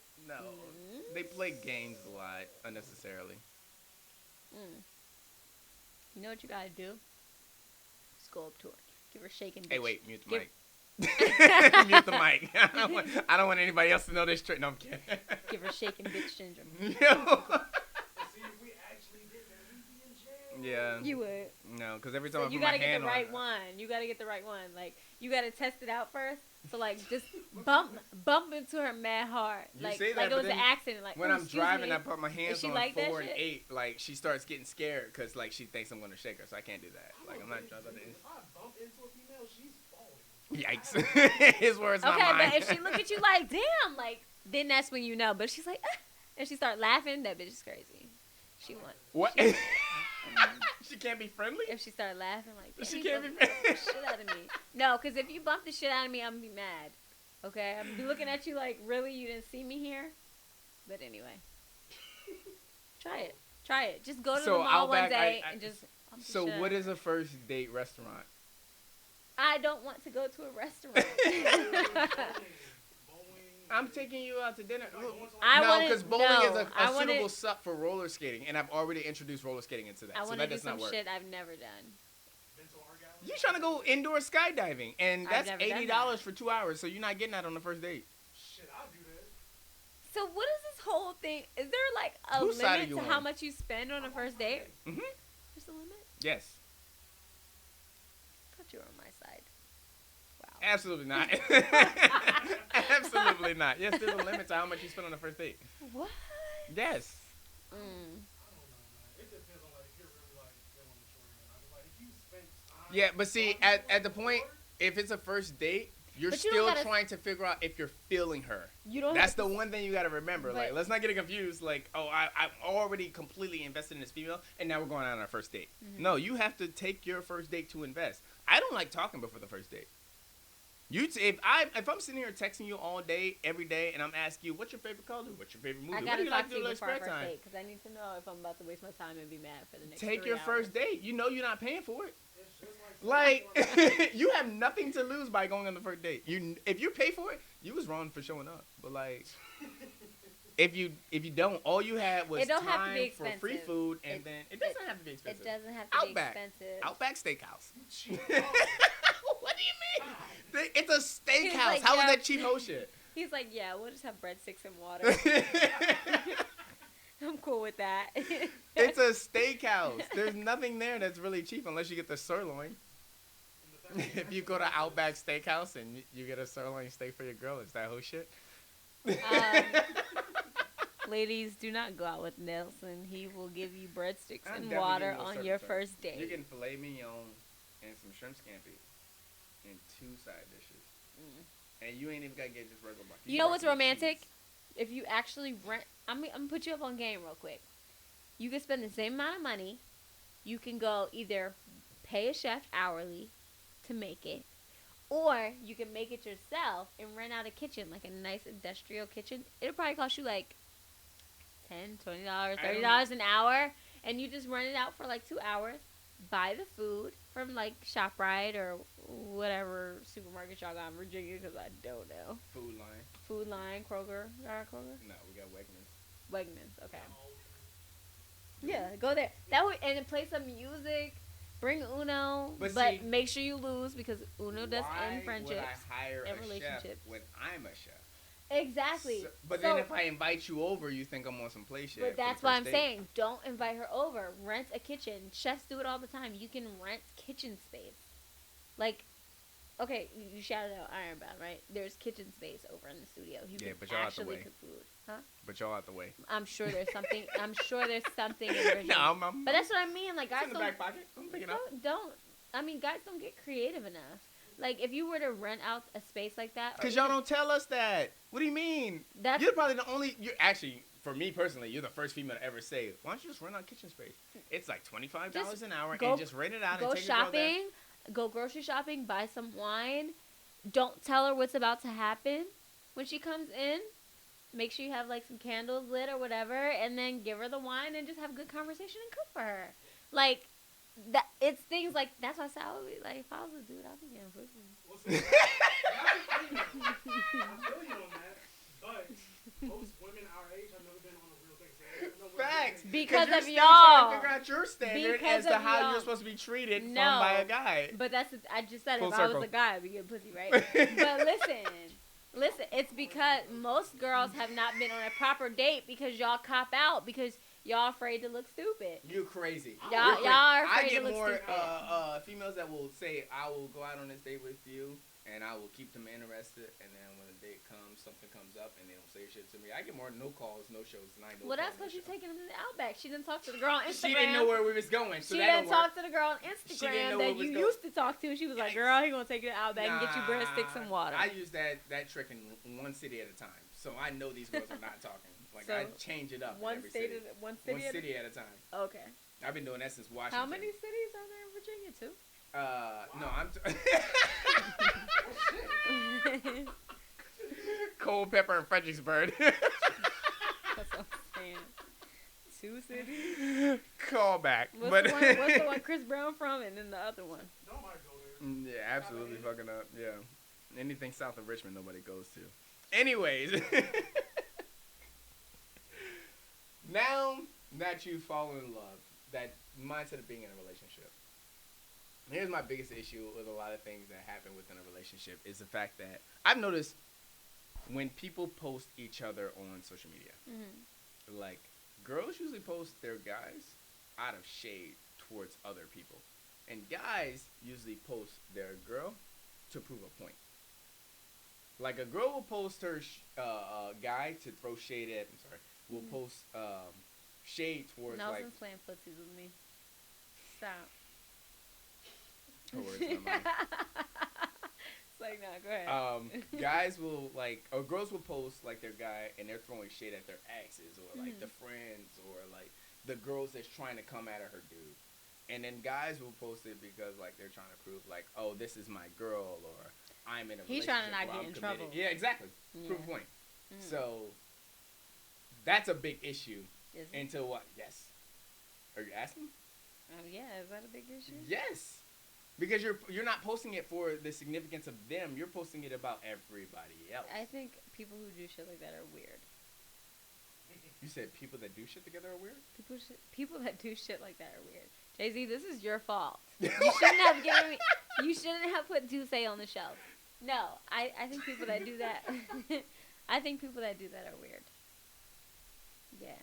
They play games a lot unnecessarily. You know what you gotta do? Just go up to her, give her shaking. Hey, bitch. wait, mute the Give- mic. Mute the mic. I don't want anybody else to know this trick. No, I'm kidding. Give her shaking bitch syndrome. Yo. But see, if we actually did that, we'd be in jail. Yeah. You would. No, because every time So I you put my gotta get hand the right on one. You gotta get the right one. Like you gotta test it out first. So like just bump into her mad hard. You Like say that, like it but was an then accident. Like when "Ooh, I'm excuse driving, me." I put my hands she on like that 4 and shit? 8. Like she starts getting scared because like she thinks I'm gonna shake her, so I can't do that. Like I'm not driving. If I bump into a female, she's falling. Yikes! His words, not Okay, mine. but if she look at you like damn, like then that's when you know. But she's like, ah, and she start laughing. That bitch is crazy. She want. What? She can't be friendly. If she start laughing like She damn, can't you be bumped the shit out of me. No, because if you bump the shit out of me, I'm gonna be mad. Okay, I'm gonna be looking at you like, really, you didn't see me here? But anyway, try it. Just go to So the mall one Outback, day I- and just. bump the So shit what out. is a first date restaurant? I don't want to go to a restaurant. I'm taking you out to dinner. I No, wanna- because bowling no, is a I wanna- suitable sup for roller skating, and I've already introduced roller skating into that, I so want that to do does not some work. shit I've never done. You trying to go indoor skydiving, and I've that's never done $80 for 2 hours, so you're not getting that on the first date. Shit, I'll do that. So what is this whole thing? Is there like a Whose side are limit you to on? how much you spend on a first date? Mm-hmm. There's a limit? Yes. I thought you were on my side. Wow. Absolutely not. Absolutely not. Yes, there's a limit to how much you spend on the first date. What? Yes. Mm. I don't know, man. It depends on like if you're really like feeling the shorty or not. But, like if you spent time. Yeah, but see, at the point, if it's a first date, you're But you still don't gotta- trying to figure out if you're feeling her. You don't. That's have the to- one thing you got to remember. Like, But- let's not get it confused. Like, oh, I'm already completely invested in this female, and now we're going out on our first date. Mhm. No, you have to take your first date to invest. I don't like talking before the first date. If I'm sitting here texting you all day, every day, and I'm asking you, what's your favorite color? What's your favorite movie? I What gotta do you like talk to to do you in before our spare first time? date because I need to know if I'm about to waste my time and be mad for the next. Take 3 your hours. first date. You know you're not paying for it. It's just like Like, you have nothing to lose by going on the first date. If you pay for it, you was wrong for showing up. But like, if you don't, all you had was It don't have to time be for free expensive. food, and It- then it doesn't have to be expensive. It doesn't have to Outback. be expensive. Outback Steakhouse. you cheat. What do you mean? It's a steakhouse. like, How is yeah. that cheap hoe shit? He's like, yeah, we'll just have breadsticks and water. I'm cool with that. It's a steakhouse. There's nothing there that's really cheap unless you get the sirloin. If you go to Outback Steakhouse and you get a sirloin steak for your girl, is that hoe shit? Ladies, do not go out with Nelson. He will give you breadsticks I'm and definitely water getting a on certain your type. first date. You're getting filet mignon and some shrimp scampi and 2 side dishes. And you ain't even got to get just regular broccoli. You know what's romantic? If you actually rent, I'm gonna put you up on game real quick. You can spend the same amount of money. You can go either pay a chef hourly to make it, Or you can make it yourself and rent out a kitchen, like a nice industrial kitchen. It'll probably cost you like $10, $20, $30 an hour, and you just rent it out for like 2 hours. Buy the food from like ShopRite or whatever supermarket y'all got in Virginia, because I don't know. Food Line, Kroger. You got Kroger? No, we got Wegmans. Wegmans, okay. Yeah, go there. That way, and then play some music. Bring Uno, but see, make sure you lose, because Uno does end friendships and relationships. When I'm a chef. Exactly. So, but then if I invite you over, you think I'm on some play shit. But that's why I'm saying, don't invite her over. Rent a kitchen. Chefs do it all the time. You can rent kitchen space. Like, okay, you shouted out Ironbound, right? There's kitchen space over in the studio. You can but y'all actually out the way. cook food. Huh? But y'all out the way. I'm sure there's something. I'm sure there's something in Virginia. No, but that's what I mean. Like, guys in the back pocket. I'm picking up. I mean, guys don't get creative enough. Like, if you were to rent out a space like that. Because y'all don't tell us that. What do you mean? You're probably the only. You're actually, for me personally, you're the first female to ever say, why don't you just rent out kitchen space? It's like $25 an hour and just rent it out and take shopping. Go grocery shopping. Buy some wine. Don't tell her what's about to happen when she comes in. Make sure you have like some candles lit or whatever, and then give her the wine and just have a good conversation and cook for her. Like that. It's things like that's why I would be like, if I was a dude, I'd be getting pussy. Well, see, I feel you on that, but most women our age have never been on a real thing. So facts. Because of y'all. Trying to figure out your standard as to how you're supposed to be treated by a guy. But I just said Full if circle. I was a guy, I'd be getting pussy, right? But listen, it's because most girls have not been on a proper date because y'all cop out because y'all afraid to look stupid. You're crazy. Y'all are afraid to look stupid. I get more females that will say, I will go out on this date with you, and I will keep them interested, and then when the date comes, something comes up, and they don't say shit to me. I get more no calls, no shows, than I know. Well, that's because she's taking them to the Outback. She didn't talk to the girl on Instagram. She didn't know where we was going, so she didn't talk to the girl on Instagram that you used to talk to. She was like, girl, he gonna take you to Outback and get you breadsticks and water. I use that trick in one city at a time, so I know these girls are not talking. Like, so I change it up in every city. One city at a time. Okay. I've been doing that since Washington. How many cities are there in Virginia, too? No, I'm... Cold Pepper and Fredericksburg. That's what I'm saying. 2 cities? Call back. What's the one Chris Brown from, and then the other one? Nobody go there. Yeah, absolutely fucking up. Yeah. Anything south of Richmond, nobody goes to. Anyways. Now that you've fallen in love, that mindset of being in a relationship. Here's my biggest issue with a lot of things that happen within a relationship is the fact that I've noticed when people post each other on social media, like girls usually post their guys out of shade towards other people, and guys usually post their girl to prove a point. Like a girl will post her guy to throw shade at. I'm sorry. Will post shade towards Nelson's playing footsies with me. Stop. It's like, no, go ahead. Guys will or girls will post like their guy and they're throwing shade at their exes or like the friends or like the girls that's trying to come at her dude. And then guys will post it because like they're trying to prove like, oh, this is my girl or I'm in a relationship. He's trying to not get in committed. trouble. Yeah, exactly. Yeah. Proof point. So that's a big issue. Into what? Yes. Are you asking? Yeah, is that a big issue? Yes. Because you're not posting it for the significance of them. You're posting it about everybody else. I think people who do shit like that are weird. You said people that do shit together are weird? People that do shit like that are weird. Jay-Z, this is your fault. You shouldn't have given me. You shouldn't have put Douce on the shelf. No, I think people that do that. I think people that do that are weird. Yeah.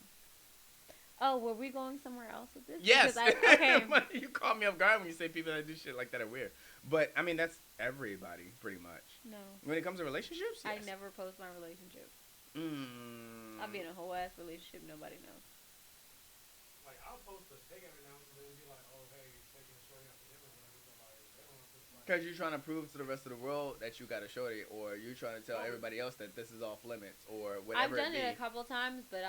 Oh, were we going somewhere else with this? Yes. Okay. You caught me off guard when you say people that do shit like that are weird. But, I mean, that's everybody, pretty much. No. When it comes to relationships, yes. I never post my relationship. I'll be in a whole ass relationship nobody knows. Like, I'll post a pic every now and then and be like, oh, hey, taking a shorty out to dinner or whatever. But, like, they don't want to, because you're trying to prove to the rest of the world that you got a shorty, or you're trying to tell everybody else that this is off limits, or whatever. I've done it a couple times, but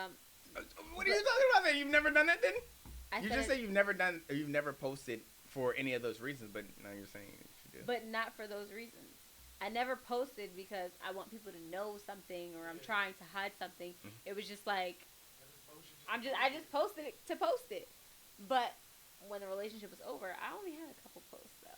what are you talking about? Then you've never done that. Then you just said say you've never posted for any of those reasons, but now you're saying you did. But not for those reasons. I never posted because I want people to know something or I'm trying to hide something. It was just like I just posted it to post it. But when the relationship was over, I only had a couple posts though.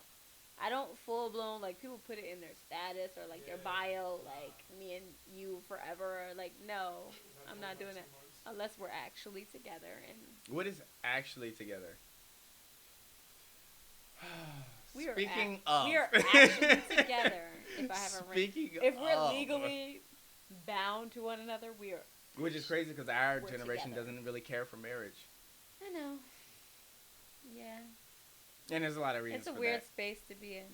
I don't full blown like people put it in their status or like their bio like me and you forever or like no, I'm not doing that unless we're actually together and What is actually together? we Speaking we are of, actually together. If I have a ring, speaking if we're of, legally bound to one another, we are. which is crazy because our We're generation together. doesn't really care for marriage, I know. Yeah, and there's a lot of reasons. it's a for weird that. space to be in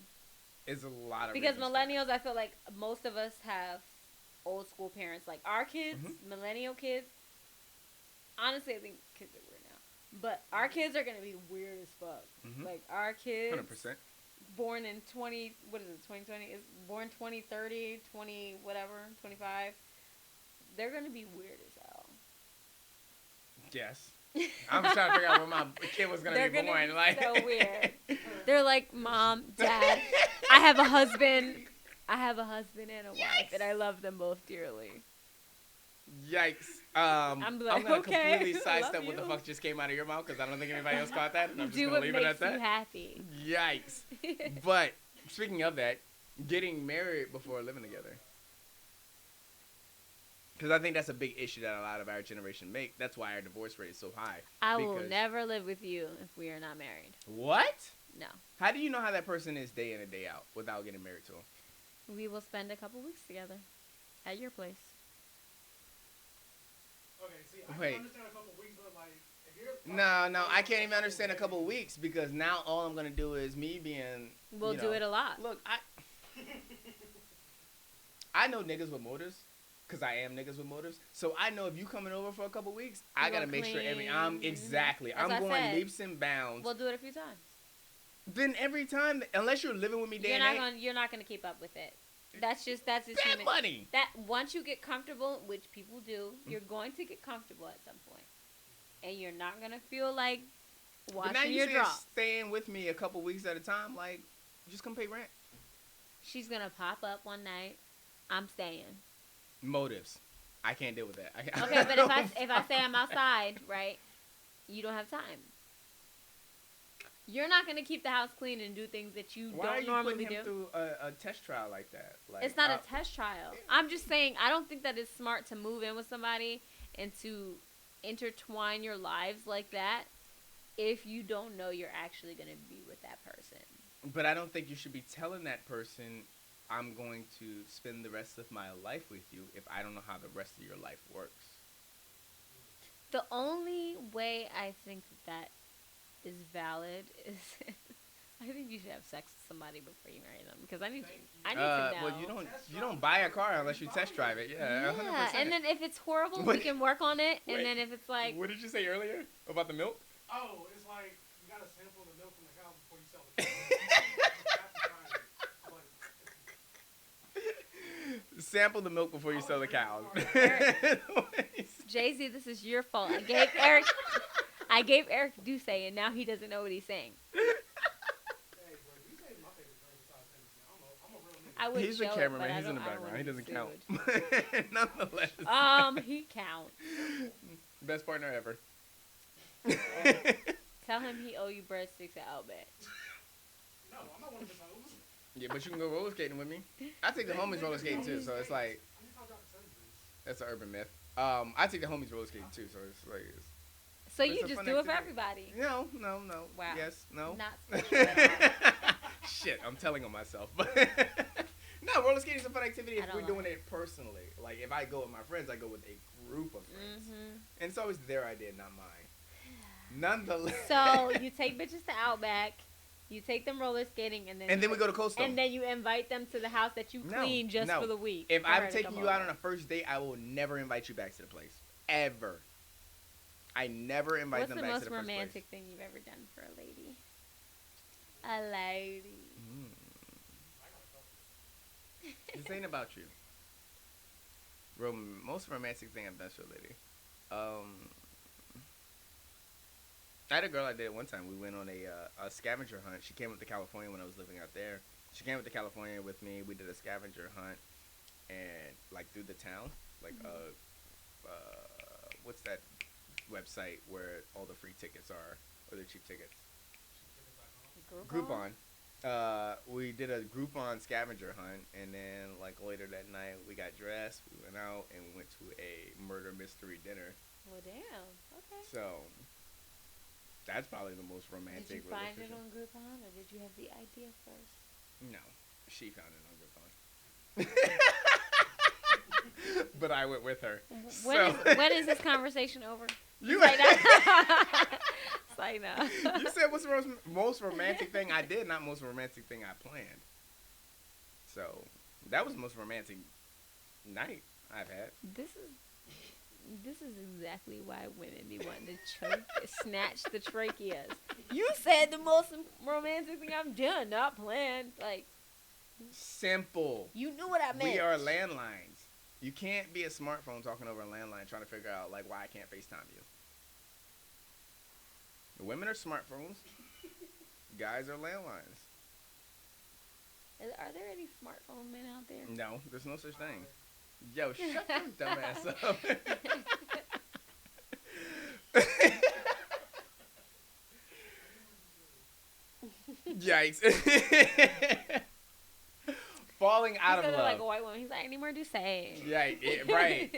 It's a lot of because reasons for that. millennials. I feel like most of us have old school parents. Like our kids, millennial kids. Honestly, I think kids are weird now, but our kids are gonna be weird as fuck. Like our kids, 100%. born in 2020 is born 2030, 20 whatever, 25. They're gonna be weird as hell. Yes. I'm trying to figure out when my kid was gonna be born. Be Like so weird. They're like, Mom, Dad, I have a husband and a wife, and I love them both dearly. Yikes. I'm like, I'm gonna okay, completely sidestep love what the you. fuck just came out of your mouth because I don't think anybody else caught that. And I'm just Do gonna what leave makes it at that. you happy. Yikes. But speaking of that, getting married before living together. Because I think that's a big issue that a lot of our generation make. That's why our divorce rate is so high. I will never live with you if we are not married. What? No. How do you know how that person is day in and day out without getting married to them? We will spend a couple weeks together at your place. Okay, see, I Wait. can understand a couple weeks, but like, if you're No, I can't even understand a couple of weeks because now all I'm gonna do is me being. We'll do it a lot. Look, I know niggas with motives. Cause I am niggas with motives, so I know if you coming over for a couple weeks, I gotta make sure I'm exactly. As I I'm going said, leaps and bounds. We'll do it a few times. Then every time, unless you're living with me day and night, You're not gonna keep up with it. That's just that human. money. That once you get comfortable, which people do, you're going to get comfortable at some point, and you're not gonna feel like But now washing you your say drops. staying with me a couple weeks at a time, like just come pay rent. She's gonna pop up one night. I'm staying. Motives. I can't deal with that. Okay, but if I say I'm outside, right? You don't have time. You're not gonna keep the house clean and do things that you Why don't normally are you putting him do. through a test trial like that? Like, It's not a test trial. I'm just saying I don't think that it's smart to move in with somebody and to intertwine your lives like that if you don't know you're actually gonna be with that person. But I don't think you should be telling that person I'm going to spend the rest of my life with you if I don't know how the rest of your life works. The only way I think that is valid is I think you should have sex with somebody before you marry them because I need to know. Well, you don't buy a car unless you test drive it. Yeah, 100%. And then if it's horrible, we can work on it. And then if it's like, what did you say earlier about the milk? Oh, it's like you gotta sample the milk from the cow before you sell the cow. Sample the milk before you sell the cows. Jay-Z, this is your fault. I gave Eric Duce, and now he doesn't know what he's saying. I would He's the show cameraman. It, He's in the background. He doesn't count. Nonetheless. He counts. Best partner ever. Tell him he owe you breadsticks at Outback. No, I'm not one of his hoes. Yeah, but you can go roller skating with me. I take the homies roller skating too, so it's like that's an urban myth. I take the homies roller skating too, so it's like. So you just do it for everybody? No. Wow. Yes, no. Not special at all. Shit, I'm telling on myself. But no, roller skating is a fun activity if we're doing it personally. Like if I go with my friends, I go with a group of friends, and it's always their idea, not mine. Nonetheless. So you take bitches to Outback. You take them roller skating, and then we go to Coastal. And then you invite them to the house that you clean just for the week. If I'm taking you out on a first date, I will never invite you back to the place. Ever. I never invite them back to the first place. What's the most romantic thing you've ever done for a lady? A lady. This ain't about you. Most romantic thing I've done for a lady. I had a girl I dated one time. We went on a scavenger hunt. She came up to California when I was living out there. She came to California with me. We did a scavenger hunt and like through the town, like what's that website where all the free tickets are or the cheap tickets? Groupon. We did a Groupon scavenger hunt, and then like later that night we got dressed, we went out, and we went to a murder mystery dinner. Well, damn. Okay. So that's probably the most romantic. Did you find it on Groupon, or did you have the idea first? No, she found it on Groupon. But I went with her. When is this conversation over? You like that. It's like no. You said what's the most romantic thing I did, not most romantic thing I planned. So that was the most romantic night I've had. This is exactly why women be wanting to snatch the tracheas. You said the most romantic thing I've done, not planned. Like simple. You knew what I meant. We are landlines. You can't be a smartphone talking over a landline trying to figure out like why I can't FaceTime you. The women are smartphones. Guys are landlines. Are there any smartphone men out there? No, there's no such thing. Yo, shut your dumb ass up. Yikes. Falling out of love. Like a white woman. He's like, I need more Douce. Yeah, right.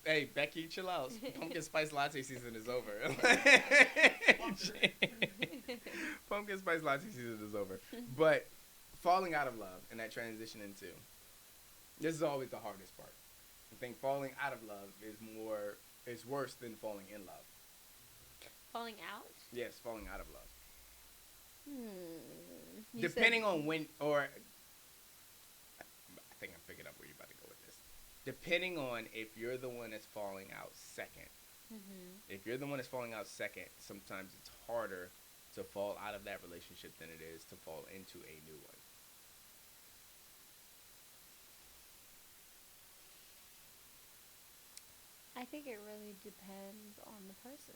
Hey, Becky, chill out. Pumpkin spice latte season is over. Pumpkin spice latte season is over. But falling out of love and that transition into, this is always the hardest part. I think falling out of love is worse than falling in love. Falling out? Yes, falling out of love. Depending on when, or I think I'm picking up where you're about to go with this. Depending on if you're the one that's falling out second. Mm-hmm. If you're the one that's falling out second, sometimes it's harder to fall out of that relationship than it is to fall into a new one. I think it really depends on the person.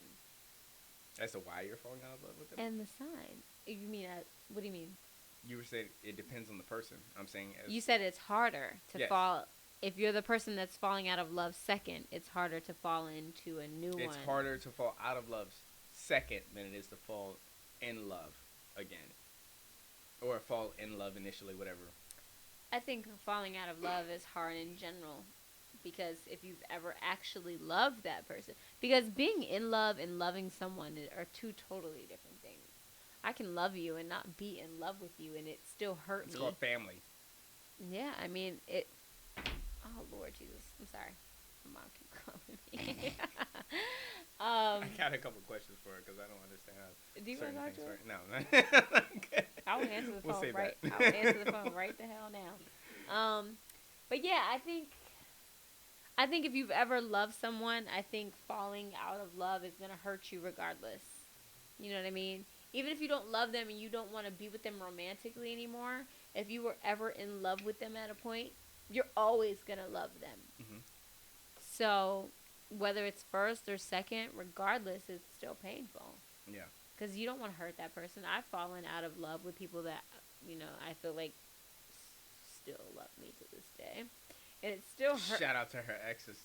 As to why you're falling out of love with them? And the sign. You mean, what do you mean? You were saying it depends on the person. I'm saying you said it's harder to fall. If you're the person that's falling out of love second, it's harder to fall into a new one. It's harder to fall out of love second than it is to fall in love again. Or fall in love initially, whatever. I think falling out of love is hard in general. Because if you've ever actually loved that person. Because being in love and loving someone are two totally different things. I can love you and not be in love with you, and it still hurt me. It's called family. Yeah, I mean, it... Oh, Lord Jesus. I'm sorry. My mom keep calling me. I got a couple questions for her because I don't understand how do you certain want to things talk work. No. I will answer the We'll phone save right. that. I will answer the phone right the hell now. But yeah, I think if you've ever loved someone, I think falling out of love is gonna hurt you regardless. You know what I mean? Even if you don't love them and you don't want to be with them romantically anymore, if you were ever in love with them at a point, you're always gonna love them. Mm-hmm. So whether it's first or second, regardless, it's still painful. Yeah. Because you don't want to hurt that person. I've fallen out of love with people that, I feel like still love me to this day. And it still hurt. Shout out to her exes.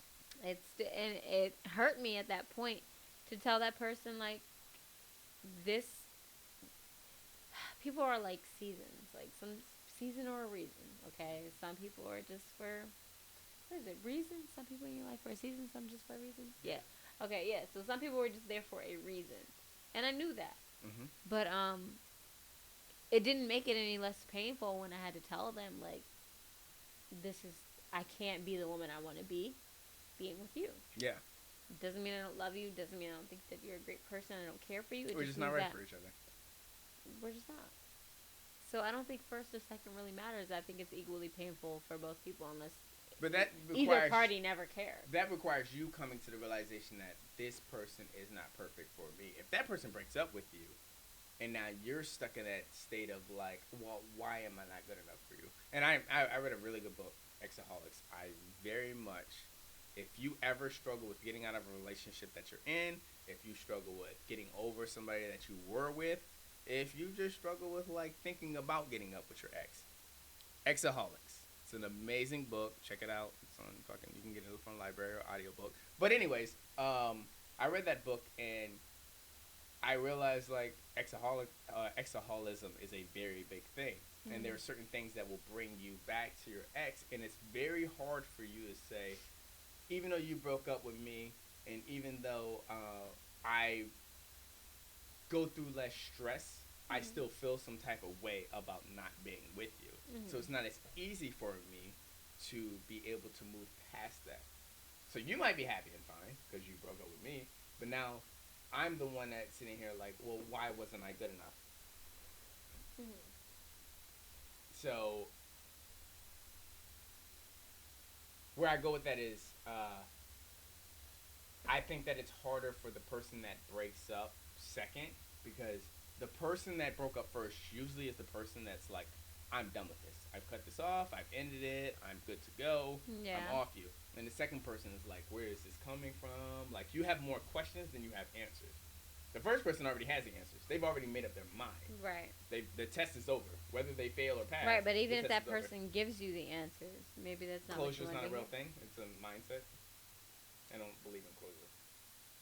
And it hurt me at that point to tell that person, like, this, people are like seasons. Like, some season or a reason, okay? Some people are just for, what is it, reason? Some people in your life for a season, some just for a reason? Yeah. Okay, yeah. So some people were just there for a reason. And I knew that. Mm-hmm. But it didn't make it any less painful when I had to tell them, like, I can't be the woman I want to be being with you. Yeah. Doesn't mean I don't love you. Doesn't mean I don't think that you're a great person. I don't care for you. We're just not right for each other. We're just not. So I don't think first or second really matters. I think it's equally painful for both people unless either party never cared. That requires you coming to the realization that this person is not perfect for me. If that person breaks up with you, and now you're stuck in that state of like, well, why am I not good enough for you? And I read a really good book, Exaholics. I very much, if you ever struggle with getting out of a relationship that you're in, if you struggle with getting over somebody that you were with, if you just struggle with like thinking about getting up with your ex, Exaholics. It's an amazing book. Check it out. It's on fucking. You can get it from the library or audiobook. But anyways, I read that book and I realized like exaholism is a very big thing, and there are certain things that will bring you back to your ex, and it's very hard for you to say, even though you broke up with me, and even though I go through less stress, I still feel some type of way about not being with you. So it's not as easy for me to be able to move past that. So you might be happy and fine because you broke up with me, but now I'm the one that's sitting here like, well, why wasn't I good enough? So where I go with that is, I think that it's harder for the person that breaks up second, because the person that broke up first usually is the person that's like, I'm done with this. I've cut this off. I've ended it. I'm good to go. Yeah. I'm off you. And the second person is like, where is this coming from? Like, you have more questions than you have answers. The first person already has the answers. They've already made up their mind. Right. The test is over. Whether they fail or pass. Right, but even the if test that is over. person gives you the answers, maybe that's not Closure's what you not a want real to hear. thing. It's a mindset. I don't believe in closure.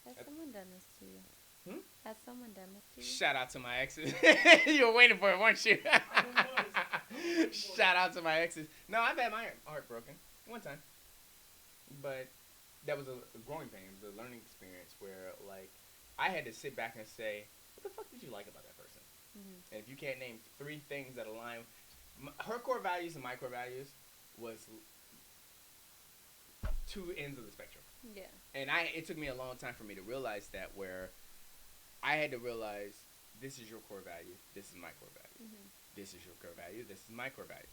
Has someone done this to you? Has someone done this to you? Shout out to my exes. You were waiting for it, weren't you? Shout out to my exes. No, I've had my heart broken one time, but that was a growing pain. It was a learning experience where, like, I had to sit back and say, what the fuck did you like about that person? And if you can't name 3 things that align, her core values and my core values was 2 ends of the spectrum. Yeah. And it took me a long time for me to realize that, where I had to realize, this is your core value, this is my core value. This is your core value, this is my core value.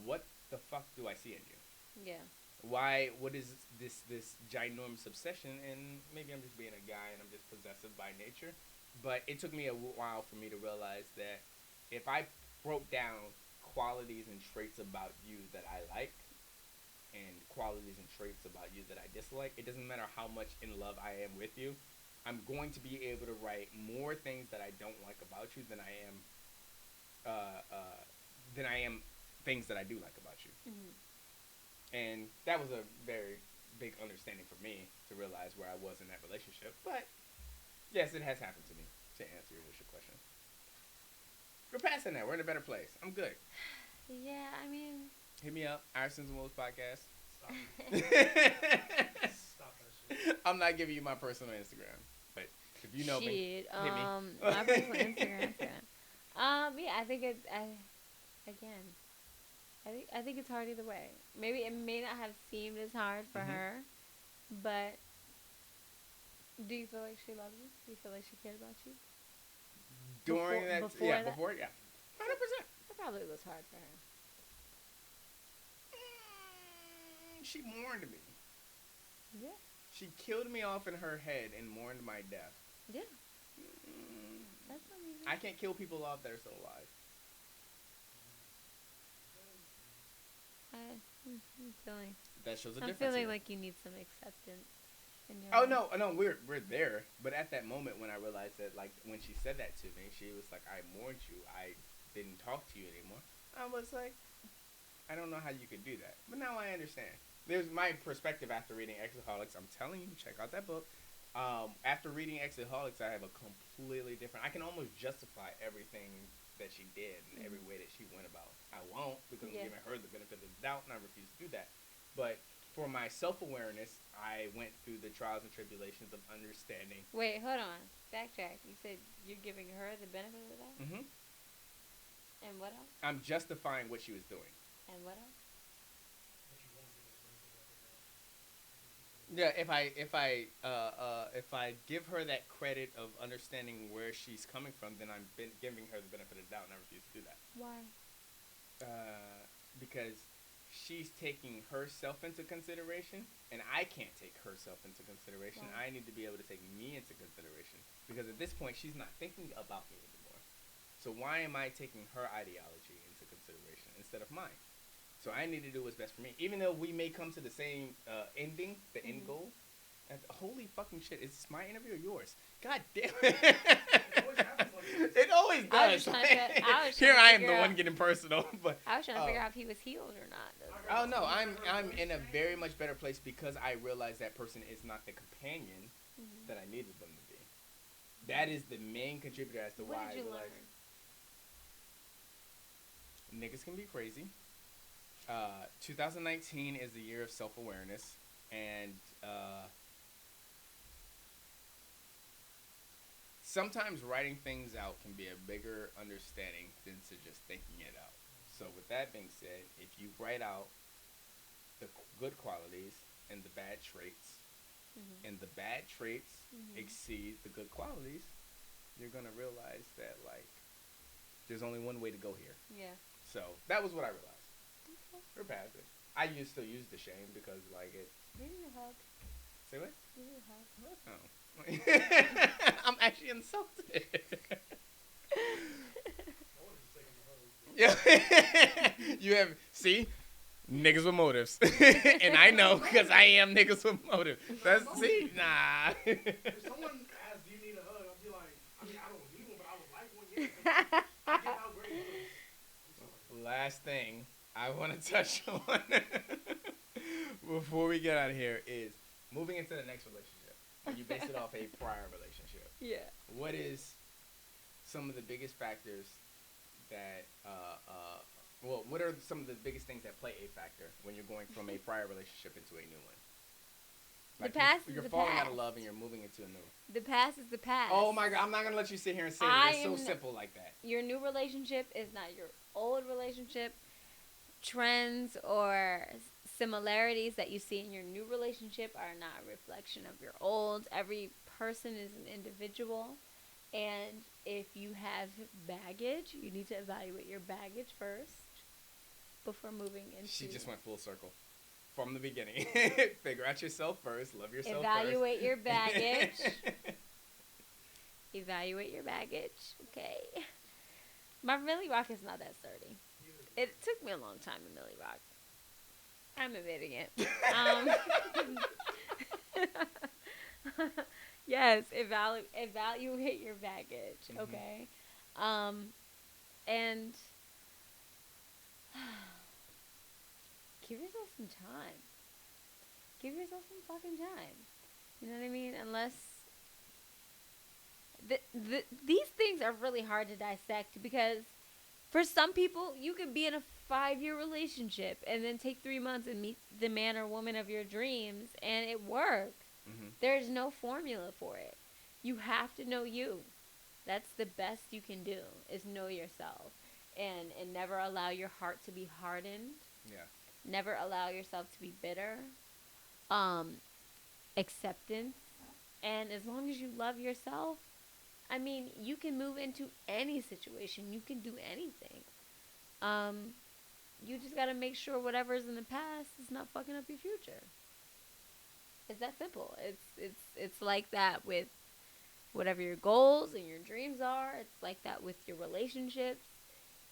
What the fuck do I see in you? Yeah. What is this ginormous obsession? And maybe I'm just being a guy and I'm just possessive by nature. But it took me a while for me to realize that if I broke down qualities and traits about you that I like, and qualities and traits about you that I dislike, it doesn't matter how much in love I am with you, I'm going to be able to write more things that I don't like about you than I am things that I do like about you. And that was a very big understanding for me to realize where I was in that relationship. But yes, it has happened to me, to answer your initial question. We're passing that. We're in a better place. I'm good. Yeah, I mean, hit me up. Irisons and Woes podcast. Stop it. Stop that shit. I'm not giving you my personal Instagram, but if you know me, hit me. My personal Instagram. Yeah, I think I think it's hard either way. Maybe it may not have seemed as hard for her, but do you feel like she loves you? Do you feel like she cared about you? During that, before yeah, that? before, yeah, 100%. It probably was hard for her. She mourned me. Yeah. She killed me off in her head and mourned my death. Yeah. That's amazing. I can't kill people off that are still alive. I'm feeling. That shows a I'm difference. feeling here. like you need some acceptance in your Oh life. no, we're there. But at that moment when I realized that, like, when she said that to me, she was like, "I mourned you. I didn't talk to you anymore." I was like, I don't know how you could do that, but now I understand. There's my perspective after reading Exaholics. I'm telling you, check out that book. After reading Exaholics, I have a completely different. I can almost justify everything that she did and every way that she went about. I won't, because I'm giving her the benefit of the doubt, and I refuse to do that. But for my self-awareness, I went through the trials and tribulations of understanding. Wait, hold on. Backtrack. You said you're giving her the benefit of the doubt? Mm-hmm. And what else? I'm justifying what she was doing. And what else? But you won't give us benefit of the doubt. Yeah, if I give her that credit of understanding where she's coming from, then I'm giving her the benefit of the doubt, and I refuse to do that. Why? Because she's taking herself into consideration, and I can't take herself into consideration. Why? I need to be able to take me into consideration, because at this point, she's not thinking about me anymore. So why am I taking her ideology into consideration instead of mine? So I need to do what's best for me. Even though we may come to the same ending, the end goal. And holy fucking shit, is this my interview or yours? God damn it. It always happens like It always I does. was just trying to- I was Here trying to I am, the figure one out- getting personal. But I was trying to figure out if he was healed or not. oh no, I'm in a very much better place because I realize that person is not the companion that I needed them to be. That is the main contributor as to What why did you I realized learn? niggas can be crazy. 2019 is the year of self-awareness, and sometimes writing things out can be a bigger understanding than to just thinking it out. So with that being said, if you write out the good qualities and the bad traits, and the bad traits exceed the good qualities, you're gonna realize that like there's only one way to go here. Yeah. So that was what I realized. Okay. We're past it. I used to use the shame because like it. Give me a hug. Say what? Give me a hug. Oh. I'm actually insulted. Yeah. You have see niggas with motives, and I know because I am niggas with motives. That's see nah. If someone asks, "Do you need a hug?" I'll be like, "I mean, I don't need one, but I would like one." Yeah. I give out great hugs. Last thing I want to touch on before we get out of here is moving into the next relationship. When you base it off a prior relationship, Yeah. what is some of the biggest factors that what are some of the biggest things that play a factor when you're going from a prior relationship into a new one? The past is you're the falling out of past. love and you're moving into a new. The past is the past. Oh my God! I'm not gonna let you sit here and say I it. It's so am simple like that. Your new relationship is not your old relationship. Trends or similarities that you see in your new relationship are not a reflection of your old. Every person is an individual. And if you have baggage, you need to evaluate your baggage first before moving into... She just went full circle. From the beginning. Figure out yourself first. Love yourself Evaluate first. your baggage. Evaluate your baggage. Okay. My Millie Rock is not that sturdy. It took me a long time in Millie Rock. I'm admitting it. Yes, evaluate your baggage, okay? And give yourself some time. Give yourself some fucking time. You know what I mean? Unless these things are really hard to dissect because for some people, you could be in a 5-year relationship and then take 3 months and meet the man or woman of your dreams and it works. There's no formula for it. You have to know you. That's the best you can do is know yourself and never allow your heart to be hardened. Yeah. Never allow yourself to be bitter. Acceptance. And as long as you love yourself, I mean, you can move into any situation. You can do anything. You just got to make sure whatever's in the past is not fucking up your future. It's that simple. It's like that with whatever your goals and your dreams are. It's like that with your relationships.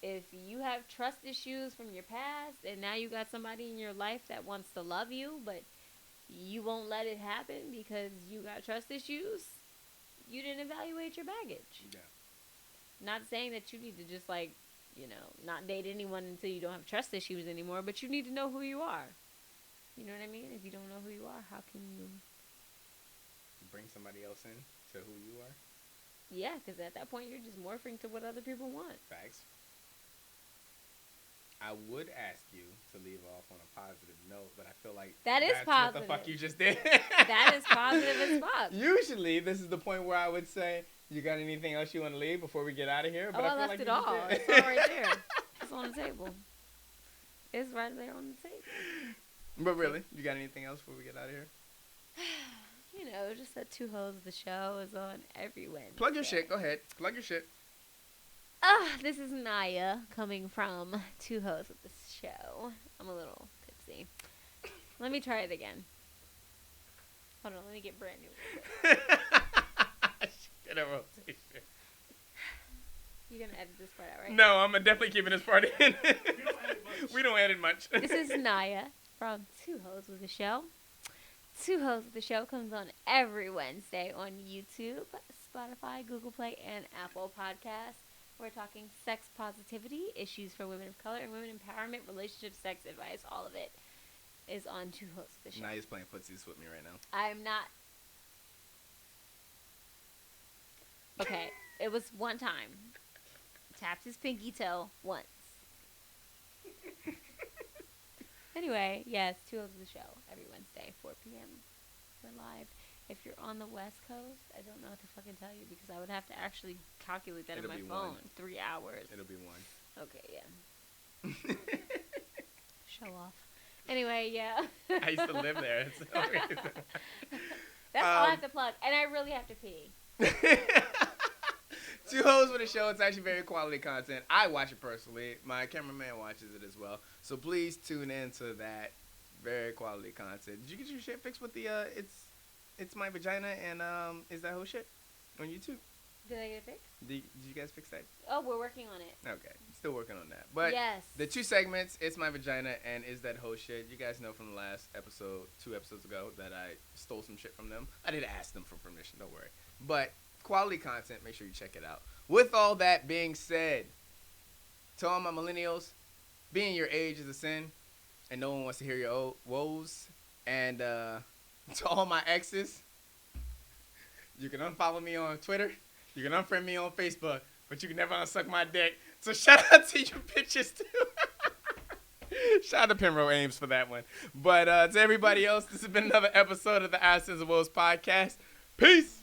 If you have trust issues from your past and now you got somebody in your life that wants to love you, but you won't let it happen because you got trust issues, you didn't evaluate your baggage. Yeah. Not saying that you need to just not date anyone until you don't have trust issues anymore, but you need to know who you are. You know what I mean? If you don't know who you are, how can you bring somebody else in to who you are? Yeah, because at that point, you're just morphing to what other people want. Facts. I would ask you to leave off on a positive note, but I feel like that's positive. What the fuck you just did. That is positive as fuck. Usually, this is the point where I would say, you got anything else you want to leave before we get out of here? But I left it all. It's all right there. It's on the table. It's right there on the table. But really, you got anything else before we get out of here? Just that Two Hoes the show is on every Wednesday. Plug your shit. Go ahead. Plug your shit. This is Naya coming from Two Hoes with the show. I'm a little tipsy. Let me try it again. Hold on, let me get brand new. She did a rotation. You're gonna edit this part out, right? No, I'm definitely keeping this part in. We don't edit much. This is Naya from Two Hoes with the Show. Two Hoes with the Show comes on every Wednesday on YouTube, Spotify, Google Play, and Apple Podcasts. We're talking sex positivity, issues for women of color, and women empowerment, relationships, sex advice. All of it is on Two Hosts of the Show. Naya's playing footsies with me right now. I'm not. Okay, it was one time. Tapped his pinky toe once. Anyway, yes, Two Hosts of the Show every Wednesday, 4 p.m. We're live. If you're on the West Coast, I don't know what to fucking tell you because I would have to actually calculate that It'll in be my phone. one. 3 hours. It'll be 1. Okay, yeah. Show off. Anyway, yeah. I used to live there. That's all I have to plug. And I really have to pee. Two Hoes with a Show. It's actually very quality content. I watch it personally. My cameraman watches it as well. So please tune in to that very quality content. Did you get your shit fixed with the it's my vagina and is that whole shit on YouTube? Did I get it fixed? Did you guys fix that? Oh, we're working on it. Okay, still working on that. But yes, the 2 segments, It's My Vagina and Is That Whole Shit. You guys know from the last episode, 2 episodes ago, that I stole some shit from them. I did ask them for permission, don't worry. But quality content, make sure you check it out. With all that being said, to all my millennials, being your age is a sin, and no one wants to hear your woes. And to all my exes, you can unfollow me on Twitter. You can unfriend me on Facebook, but you can never unsuck my dick. So shout out to you bitches, too. Shout out to Penrose Ames for that one. But to everybody else, this has been another episode of the Absence of Woes podcast. Peace.